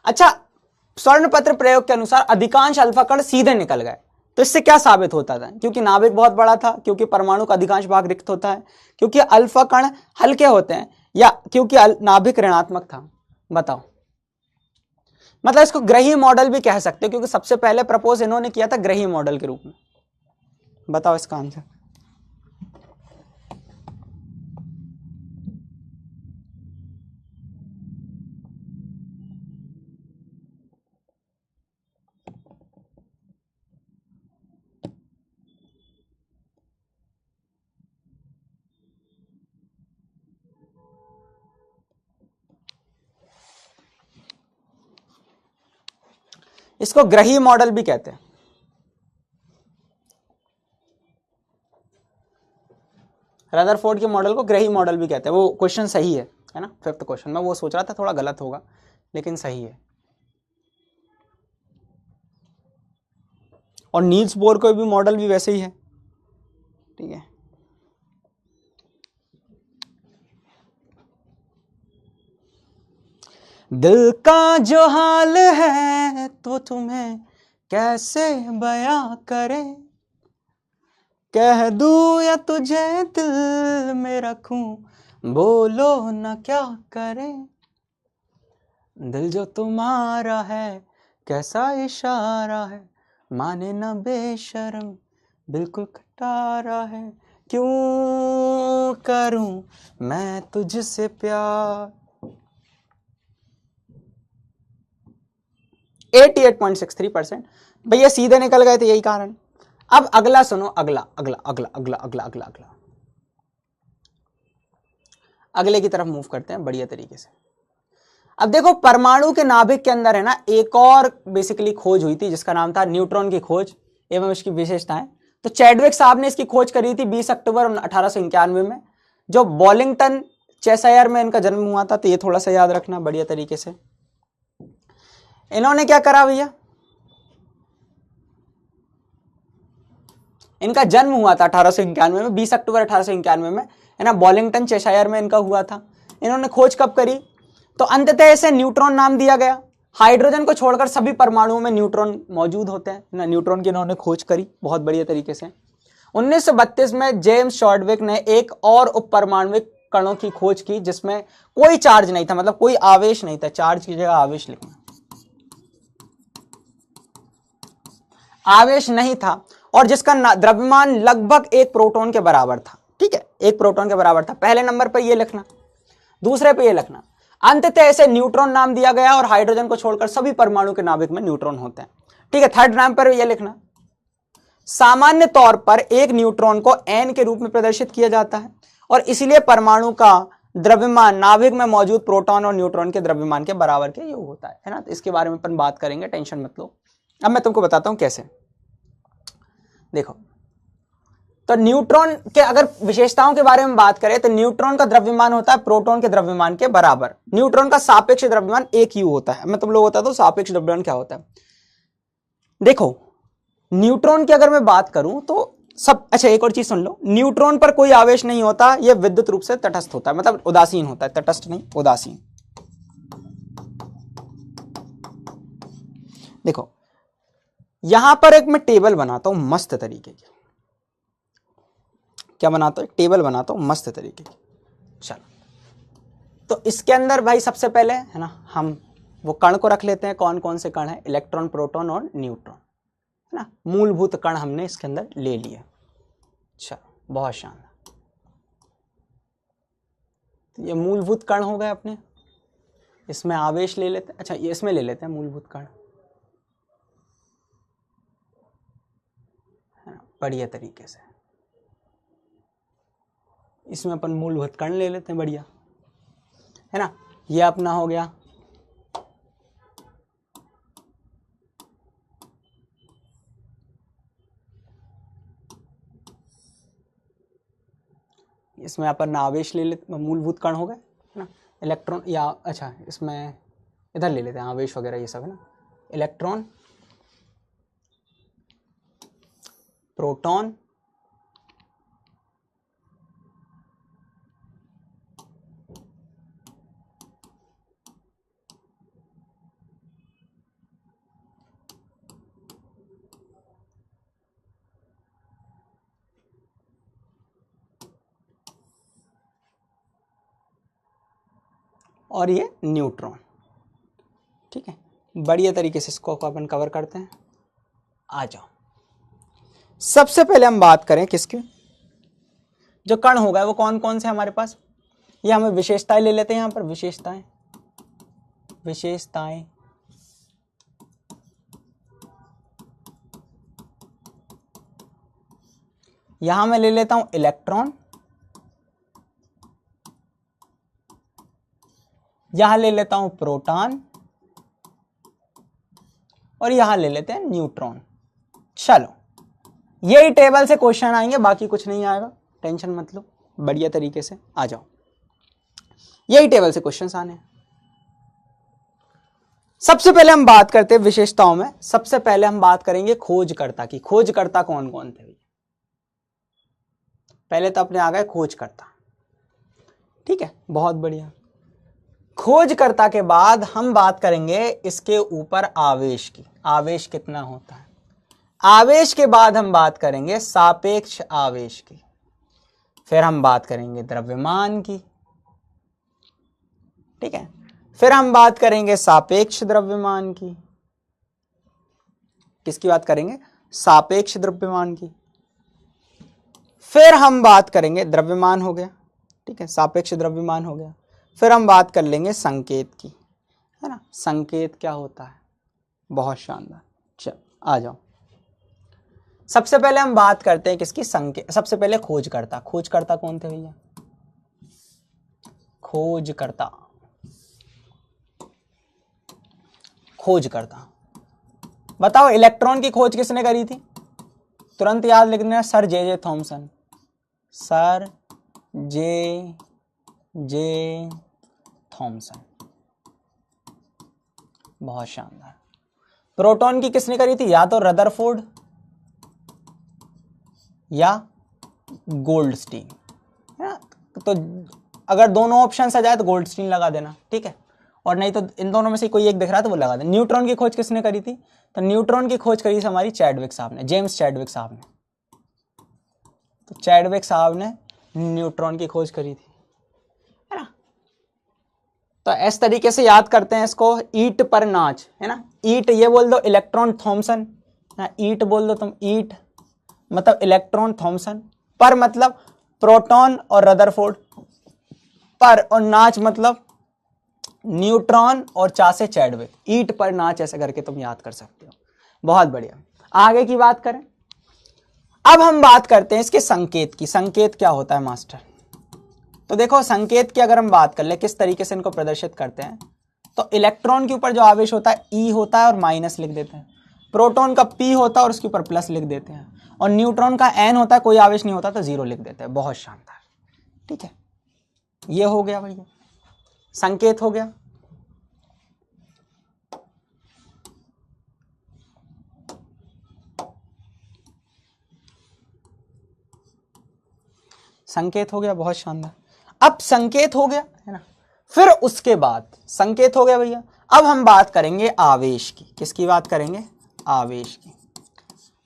अच्छा, स्वर्ण पत्र प्रयोग के अनुसार अधिकांश अल्फा कण सीधे निकल गए, तो इससे क्या साबित होता था? क्योंकि नाभिक बहुत बड़ा था, क्योंकि परमाणु का अधिकांश भाग रिक्त होता है, क्योंकि अल्फा कण हल्के होते हैं, या क्योंकि नाभिक ऋणात्मक था? बताओ। मतलब इसको ग्रही मॉडल भी कह सकते हो, क्योंकि सबसे पहले प्रपोज इन्होंने किया था ग्रही मॉडल के रूप में। बताओ इसका आंसर। इसको ग्रही मॉडल भी कहते हैं। रदरफोर्ड के मॉडल को ग्रही मॉडल भी कहते हैं। वो क्वेश्चन सही है ना, 5th क्वेश्चन। मैं वो सोच रहा था थोड़ा गलत होगा, लेकिन सही है। और नील्स बोर का भी मॉडल भी वैसे ही है, ठीक है। दिल का जो हाल है तो तुम्हें कैसे बयां करे, कह दूं या तुझे दिल में रखूं, बोलो ना क्या करे। दिल जो तुम्हारा है कैसा इशारा है, माने ना बेशर्म बिल्कुल खटारा है, क्यों करूं मैं तुझसे प्यार। 88.63%। भैया सीधे निकल गए थे, यही कारण। अब अगला सुनो, अगला अगला अगला अगला अगला अगला अगला अगले की तरफ मूव करते हैं बढ़िया तरीके से। अब देखो, परमाणु के नाभिक के अंदर है ना, एक और बेसिकली खोज हुई थी जिसका नाम था न्यूट्रॉन की खोज एवं इसकी विशेषताएं। तो चैडविक साहब ने इसकी खोज करी थी 20 अक्टूबर 1891 में, जो बॉलिंगटन चेशायर में इनका जन्म हुआ था। तो ये थोड़ा सा याद रखना बढ़िया तरीके से। इन्होंने क्या करा भैया, इनका जन्म हुआ था 1891 में, 20 अक्टूबर 1891 में, है ना, बॉलिंगटन चेशायर में इनका हुआ था। इन्होंने खोज कब करी? तो अंततः इसे न्यूट्रॉन नाम दिया गया। हाइड्रोजन को छोड़कर सभी परमाणुओं में न्यूट्रॉन मौजूद होते हैं ना। न्यूट्रॉन की इन्होंने खोज करी बहुत बढ़िया तरीके से। 1932 में जेम्स चैडविक ने एक और उप परमाणुविक कणों की खोज की जिसमें कोई चार्ज नहीं था, मतलब कोई आवेश नहीं था। चार्ज की जगह आवेश लिखना, आवेश नहीं था, और जिसका द्रव्यमान लगभग 1 प्रोटॉन के बराबर था। ठीक है, 1 प्रोटॉन के बराबर था। पहले नंबर पर यह लिखना, दूसरे पे ये लिखना। अंततः इसे न्यूट्रॉन नाम दिया गया, और हाइड्रोजन को छोड़कर सभी परमाणु के नाभिक में न्यूट्रॉन होते हैं। ठीक है, 3rd नंबर पर यह लिखना। सामान्य तौर पर एक न्यूट्रॉन को n के रूप में प्रदर्शित किया जाता है, और इसलिए परमाणु का द्रव्यमान नाभिक में मौजूद प्रोटॉन और न्यूट्रॉन के द्रव्यमान के बराबर के योग होता है ना। तो इसके बारे में अपन बात करेंगे, टेंशन मत लो। अब मैं तुमको बताता हूं कैसे। देखो, तो न्यूट्रॉन के अगर विशेषताओं के बारे में बात करें तो न्यूट्रॉन का द्रव्यमान होता है प्रोटॉन के द्रव्यमान के बराबर। न्यूट्रॉन का सापेक्ष द्रव्यमान 1 u होता है। मैं तुम लोग बताता हूं सापेक्ष द्रव्यमान क्या होता है। देखो, न्यूट्रॉन की अगर मैं बात करूं तो सब, अच्छा एक और चीज सुन लो, न्यूट्रॉन पर कोई आवेश नहीं होता, यह विद्युत रूप से तटस्थ होता है, मतलब उदासीन होता है। तटस्थ नहीं, उदासीन। देखो, यहां पर एक मैं टेबल बनाता हूं मस्त तरीके की। क्या बनाता हूं? टेबल बनाता हूं मस्त तरीके की। चलो, तो इसके अंदर भाई सबसे पहले है ना, हम वो कण को रख लेते हैं। कौन कौन से कण है? इलेक्ट्रॉन, प्रोटॉन और न्यूट्रॉन, है ना। मूलभूत कण हमने इसके अंदर ले लिए। चलो, बहुत शानदार। तो ये मूलभूत कण हो गए अपने। इसमें आवेश ले लेते हैं। अच्छा, ये इसमें ले लेते हैं मूलभूत कण, है ना, बढ़िया तरीके से। इसमें अपन मूलभूत कण ले लेते हैं, बढ़िया, है ना। ये अपना हो गया। इसमें अपन आवेश ले लेते, मूलभूत कण हो गए, है ना। इलेक्ट्रॉन, या अच्छा इसमें इधर ले लेते हैं आवेश वगैरह ये सब, है ना। इलेक्ट्रॉन, प्रोटॉन, और ये न्यूट्रॉन। ठीक है, बढ़िया तरीके से इसको अपन कवर करते हैं। आ जाओ, सबसे पहले हम बात करें किसकी, जो कण हो गए वो कौन कौन से हमारे पास, ये हमें विशेषताएं ले लेते हैं। यहां पर विशेषताएं, विशेषताएं यहां मैं ले लेता हूं इलेक्ट्रॉन, यहां ले लेता हूं प्रोटॉन, और यहां ले लेते हैं न्यूट्रॉन। चलो, यही टेबल से क्वेश्चन आएंगे, बाकी कुछ नहीं आएगा, टेंशन मत लो, बढ़िया तरीके से आ जाओ। यही टेबल से क्वेश्चंस आने हैं। सबसे पहले हम बात करते हैं विशेषताओं में, सबसे पहले हम बात करेंगे खोजकर्ता की। खोजकर्ता कौन कौन थे? पहले तो अपने आ गए खोजकर्ता। ठीक है, बहुत बढ़िया। खोजकर्ता के बाद हम बात करेंगे इसके ऊपर आवेश की, आवेश कितना होता है। आवेश के बाद हम बात करेंगे सापेक्ष आवेश की, फिर हम बात करेंगे द्रव्यमान की। ठीक है, फिर हम बात करेंगे सापेक्ष द्रव्यमान की। किसकी बात करेंगे? सापेक्ष द्रव्यमान की। फिर हम बात करेंगे, द्रव्यमान हो गया, ठीक है, सापेक्ष द्रव्यमान हो गया। फिर हम बात कर लेंगे संकेत की, है ना, संकेत क्या होता है। बहुत शानदार। चल आ जाओ, सबसे पहले हम बात करते हैं किसकी, संकेत। सबसे पहले खोजकर्ता। खोजकर्ता कौन थे भैया? खोजकर्ता, खोजकर्ता बताओ, इलेक्ट्रॉन की खोज किसने करी थी? तुरंत याद लिखना है, sir J Thomson. Sir J Thomson, बहुत शानदार। प्रोटॉन की किसने करी थी? या तो रदरफोर्ड या गोल्डस्टीन, है ना। तो अगर दोनों ऑप्शन आ जाए तो गोल्डस्टीन लगा देना, ठीक है, और नहीं तो इन दोनों में से कोई एक दिख रहा है तो वो लगा देना। न्यूट्रॉन की खोज किसने करी थी? तो न्यूट्रॉन की खोज करी थी हमारी चैडविक साहब ने, जेम्स चैडविक साहब ने। तो चैडविक साहब ने न्यूट्रॉन की खोज करी थी, है ना। तो इस तरीके से याद करते हैं इसको, ईट पर नाच, है ना। ईट ये बोल दो, इलेक्ट्रॉन थॉमसन, ईट बोल दो तुम, ईट मतलब इलेक्ट्रॉन थॉमसन, पर मतलब प्रोटॉन और रदरफोर्ड, पर और नाच मतलब न्यूट्रॉन और चा से चैडविक। ईट पर नाच ऐसे करके तुम याद कर सकते हो। बहुत बढ़िया। आगे की बात करें, अब हम बात करते हैं इसके संकेत की। संकेत क्या होता है मास्टर? तो देखो, संकेत की अगर हम बात कर ले किस तरीके से इनको प्रदर्शित करते हैं, तो इलेक्ट्रॉन के ऊपर जो आवेश होता है ई होता है और माइनस लिख देते हैं, प्रोटॉन का पी होता है और उसके ऊपर प्लस लिख देते हैं, और न्यूट्रॉन का एन होता है, कोई आवेश नहीं होता तो जीरो लिख देते हैं। बहुत शानदार, ठीक है, ये हो गया भैया, संकेत हो गया। संकेत हो गया, बहुत शानदार। अब संकेत हो गया, है ना, फिर उसके बाद संकेत हो गया भैया, अब हम बात करेंगे आवेश की। किसकी बात करेंगे? आवेश की।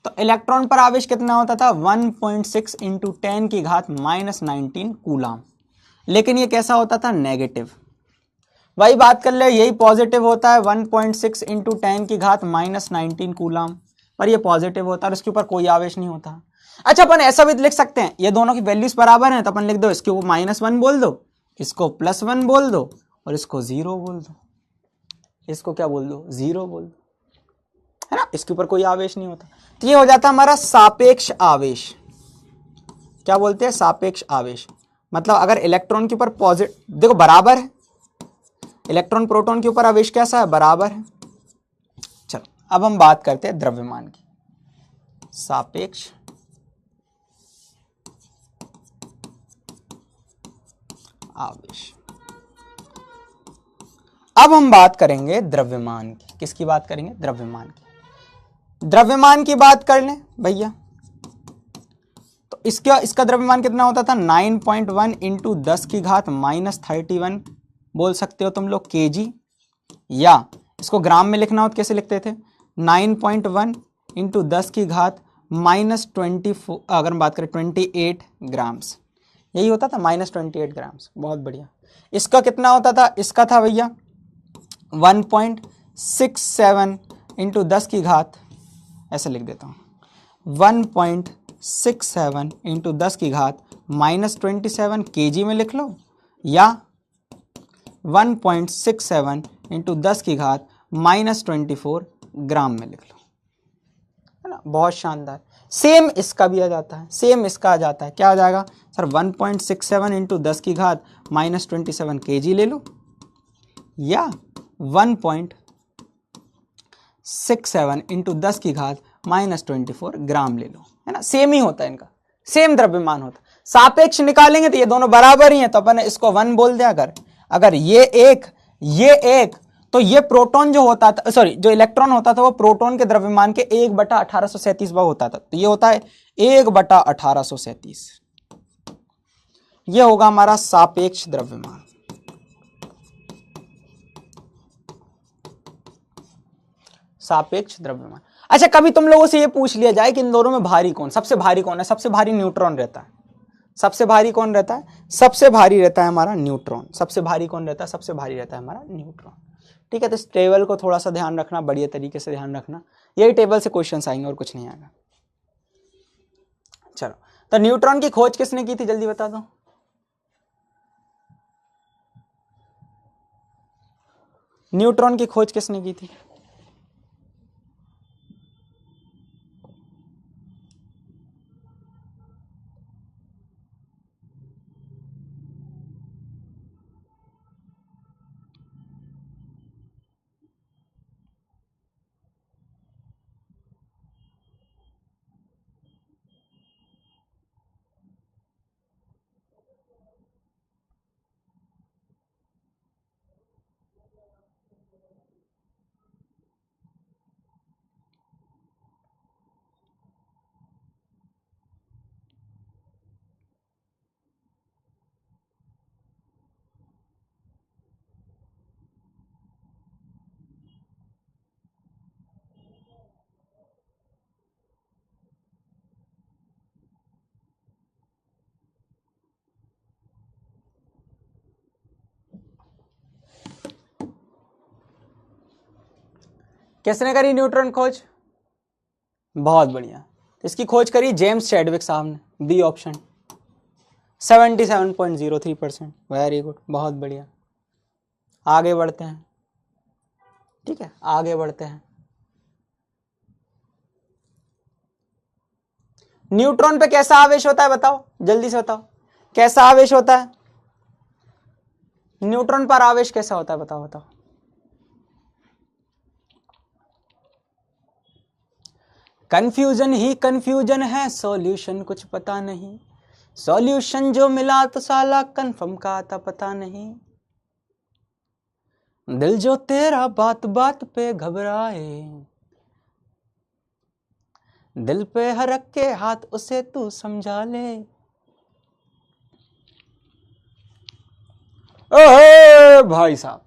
तो इलेक्ट्रॉन पर आवेश कितना होता था? 1.6 इंटू 10 की घात -19 कूलाम। लेकिन ये कैसा होता था? नेगेटिव। वही बात कर ले, यही पॉजिटिव होता है, 1.6 इंटू 10 की घात -19 कूलाम, पर ये पॉजिटिव होता है और इसके ऊपर कोई आवेश नहीं होता। अच्छा, अपन ऐसा भी लिख सकते हैं, ये दोनों की वैल्यूज बराबर हैं, तो अपन लिख दो, इसको -1 बोल दो, इसको +1 बोल दो, और इसको 0 बोल दो। इसको क्या बोल दो? 0 बोल दो, है ना, इसके ऊपर कोई आवेश नहीं होता। तो ये हो जाता है हमारा सापेक्ष आवेश। क्या बोलते हैं? सापेक्ष आवेश। मतलब अगर इलेक्ट्रॉन के ऊपर पॉजिटिव, देखो बराबर है, इलेक्ट्रॉन प्रोटॉन के ऊपर आवेश कैसा है? बराबर है। चलो, अब हम बात करते हैं द्रव्यमान की। सापेक्ष आवेश। अब हम बात करेंगे द्रव्यमान की। किसकी बात करेंगे? द्रव्यमान की। द्रव्यमान की बात कर लें भैया, तो इसका द्रव्यमान कितना होता था? 9.1 इंटू 10 की घात -31 बोल सकते हो तुम लोग केजी, या इसको ग्राम में लिखना हो तो कैसे लिखते थे? 9.1 इंटू 10 की घात -24, अगर हम बात करें 28 ग्राम्स। यही होता था -28 ग्राम्स। बहुत बढ़िया। इसका कितना होता था? इसका था भैया 1.67 इंटू 10 की घात, ऐसे लिख देता हूँ, 1.67 इंटू 10 की घात -27 kg में लिख लो, या 1.67 इंटू 10 की घात -24 ग्राम में लिख लो, है ना। बहुत शानदार। सेम इसका भी आ जाता है, सेम इसका आ जाता है। क्या आ जाएगा सर? 1.67 इंटू 10 की घात -27 kg ले लो, या 1.67 इंटू 10 की घात -24 ग्राम ले लो, है ना। सेम ही होता है इनका, सेम द्रव्यमान होता है। सापेक्ष निकालेंगे तो ये दोनों बराबर ही हैं, तो अपन इसको 1 बोल दिया। अगर ये एक तो ये प्रोटॉन जो होता था, सॉरी जो इलेक्ट्रॉन होता था वो प्रोटॉन के द्रव्यमान के 1/1837 भाग होता था, तो ये होता है 1/1837। ये होगा हमारा सापेक्ष द्रव्यमान। सापेक्ष द्रव्यमान। अच्छा, कभी तुम लोगों से ये पूछ लिया जाए कि इन दोनों में भारी कौन, सबसे भारी कौन है? सबसे भारी न्यूट्रॉन रहता है। सबसे भारी कौन रहता है? सबसे भारी रहता है हमारा न्यूट्रॉन। सबसे भारी कौन रहता है? सबसे भारी रहता है हमारा न्यूट्रॉन। ठीक है, तो इस टेबल को थोड़ा सा ध्यान रखना, बढ़िया तरीके से ध्यान रखना। यही टेबल से क्वेश्चंस आएंगे और कुछ नहीं आएगा। चलो, तो न्यूट्रॉन की खोज किसने की थी? जल्दी बता दो। न्यूट्रॉन की खोज किसने की थी? किसने करी न्यूट्रॉन खोज? बहुत बढ़िया। इसकी खोज करी जेम्स चैडविक साहब ने, बी ऑप्शन, 77.03%। वेरी गुड, बहुत बढ़िया। आगे बढ़ते हैं। ठीक है, आगे बढ़ते हैं। न्यूट्रॉन पे कैसा आवेश होता है बताओ, जल्दी से बताओ, कैसा आवेश होता है? न्यूट्रॉन पर आवेश कैसा होता है? बताओ बताओ। कंफ्यूजन ही कंफ्यूजन है, सॉल्यूशन कुछ पता नहीं। सॉल्यूशन जो मिला तो साला कंफर्म का था पता नहीं। दिल जो तेरा बात बात पे घबराए, दिल पे हरक के हाथ उसे तू समझा ले। ओहे भाई साहब,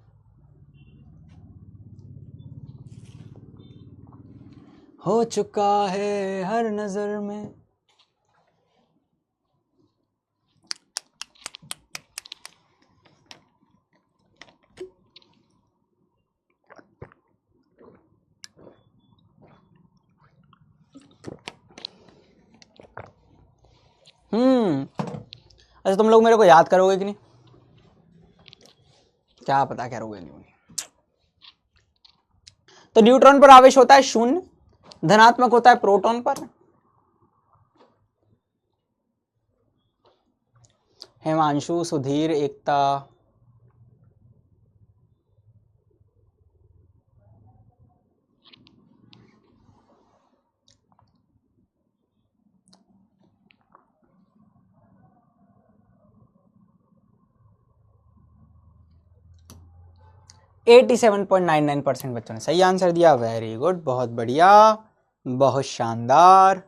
हो चुका है हर नजर में। अच्छा, तुम लोग मेरे को याद करोगे कि नहीं? क्या पता करोगे नहीं। तो न्यूट्रॉन पर आवेश होता है 0, धनात्मक होता है प्रोटॉन पर। हिमांशु, सुधीर, एकता, एटी 7.99% बच्चों ने सही आंसर दिया। वेरी गुड, बहुत बढ़िया, बहुत शानदार।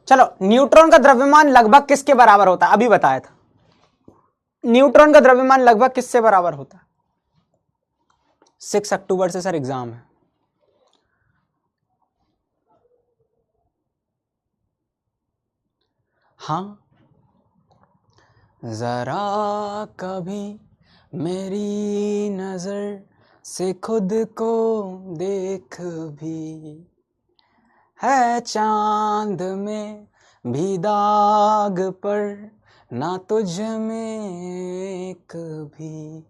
चलो, न्यूट्रॉन का द्रव्यमान लगभग किसके बराबर होता है? अभी बताया था। न्यूट्रॉन का द्रव्यमान लगभग किससे बराबर होता है? 6 अक्टूबर से सर एग्जाम है। हाँ, जरा कभी मेरी नजर से खुद को देख भी, है चांद में भी दाग पर ना तुझ में एक भी।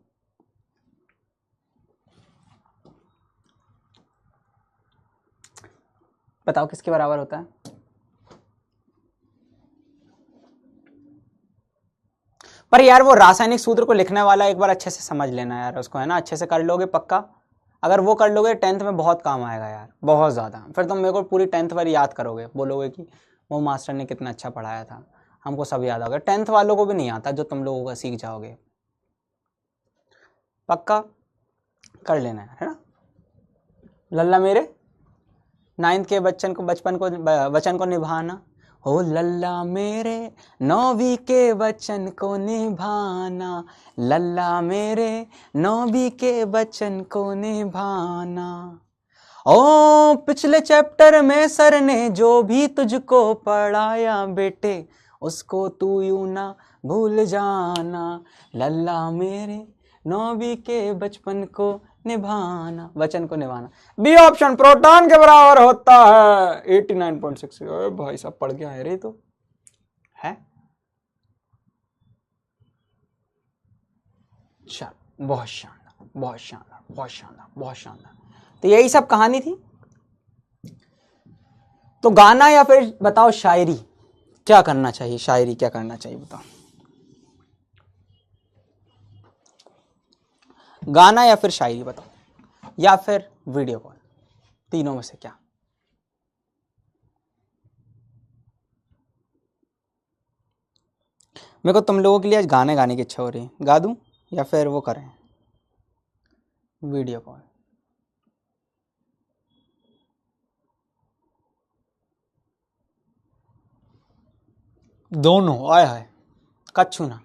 बताओ किसके बराबर होता है? पर यार वो रासायनिक सूत्र को लिखने वाला एक बार अच्छे से समझ लेना यार उसको, है ना, अच्छे से कर लोगे पक्का। अगर वो कर लोगे 10th में बहुत काम आएगा यार, बहुत ज़्यादा। फिर तुम मेरे को पूरी 10th भर याद करोगे, बोलोगे कि वो मास्टर ने कितना अच्छा पढ़ाया था, हमको सब याद होगा। 10th वालों को भी नहीं आता जो तुम लोगों का सीख जाओगे। पक्का कर लेना है ना। लल्ला मेरे 9th के वचन को निभाना, हो लल्ला मेरे 9वीं के वचन को निभाना, लल्ला मेरे 9वीं के वचन को निभाना। ओ पिछले चैप्टर में सर ने जो भी तुझको पढ़ाया बेटे, उसको तू यूं ना भूल जाना, लल्ला मेरे 9वीं के बचपन को निभाना, वचन को निभाना। बी ऑप्शन प्रोटॉन के बराबर होता है 89.6। अरे भाई साहब पढ़ के आए रे तो है। चल बहुत शानदार, बहुत शानदार, बहुत शानदार, बहुत शानदार। तो यही सब कहानी थी। तो गाना या फिर बताओ शायरी क्या करना चाहिए, शायरी क्या करना चाहिए बताओ। गाना या फिर शायरी बताओ, या फिर वीडियो कॉल, तीनों में से क्या? मेरे को तुम लोगों के लिए आज गाने गाने की इच्छा हो रही है, गा दूं या फिर वो करें वीडियो कॉल? दोनों आए हाय कच्छू ना।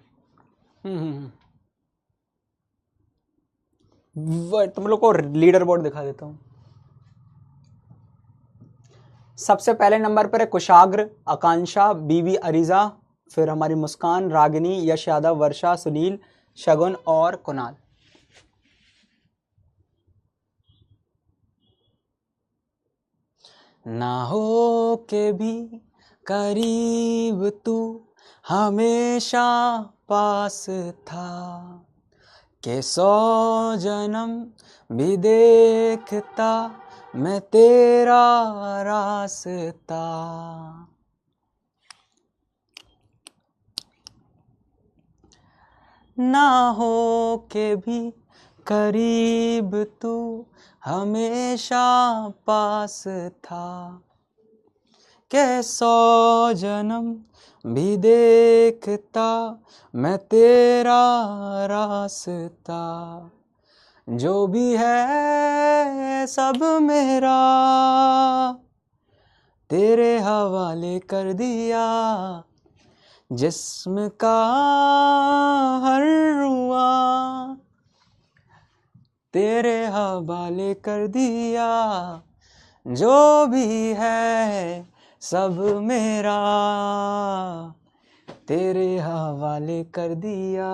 तुम लोग को लीडर बोर्ड दिखा देता हूं। सबसे पहले नंबर पर है कुशाग्र, आकांक्षा, बीवी अरीजा, फिर हमारी मुस्कान, रागिनी, यश यादव, वर्षा, सुनील, शगुन और कुणाल। ना हो के भी करीब तू हमेशा पास था, के 100 जन्म भी देखता मैं तेरा रास्ता। ना हो के भी करीब तू हमेशा पास था, के 100 जन्म भी देखता मैं तेरा रास्ता। जो भी है सब मेरा तेरे हवाले कर दिया, जिस्म का हर रुआ तेरे हवाले कर दिया। जो भी है सब मेरा तेरे हवाले कर दिया।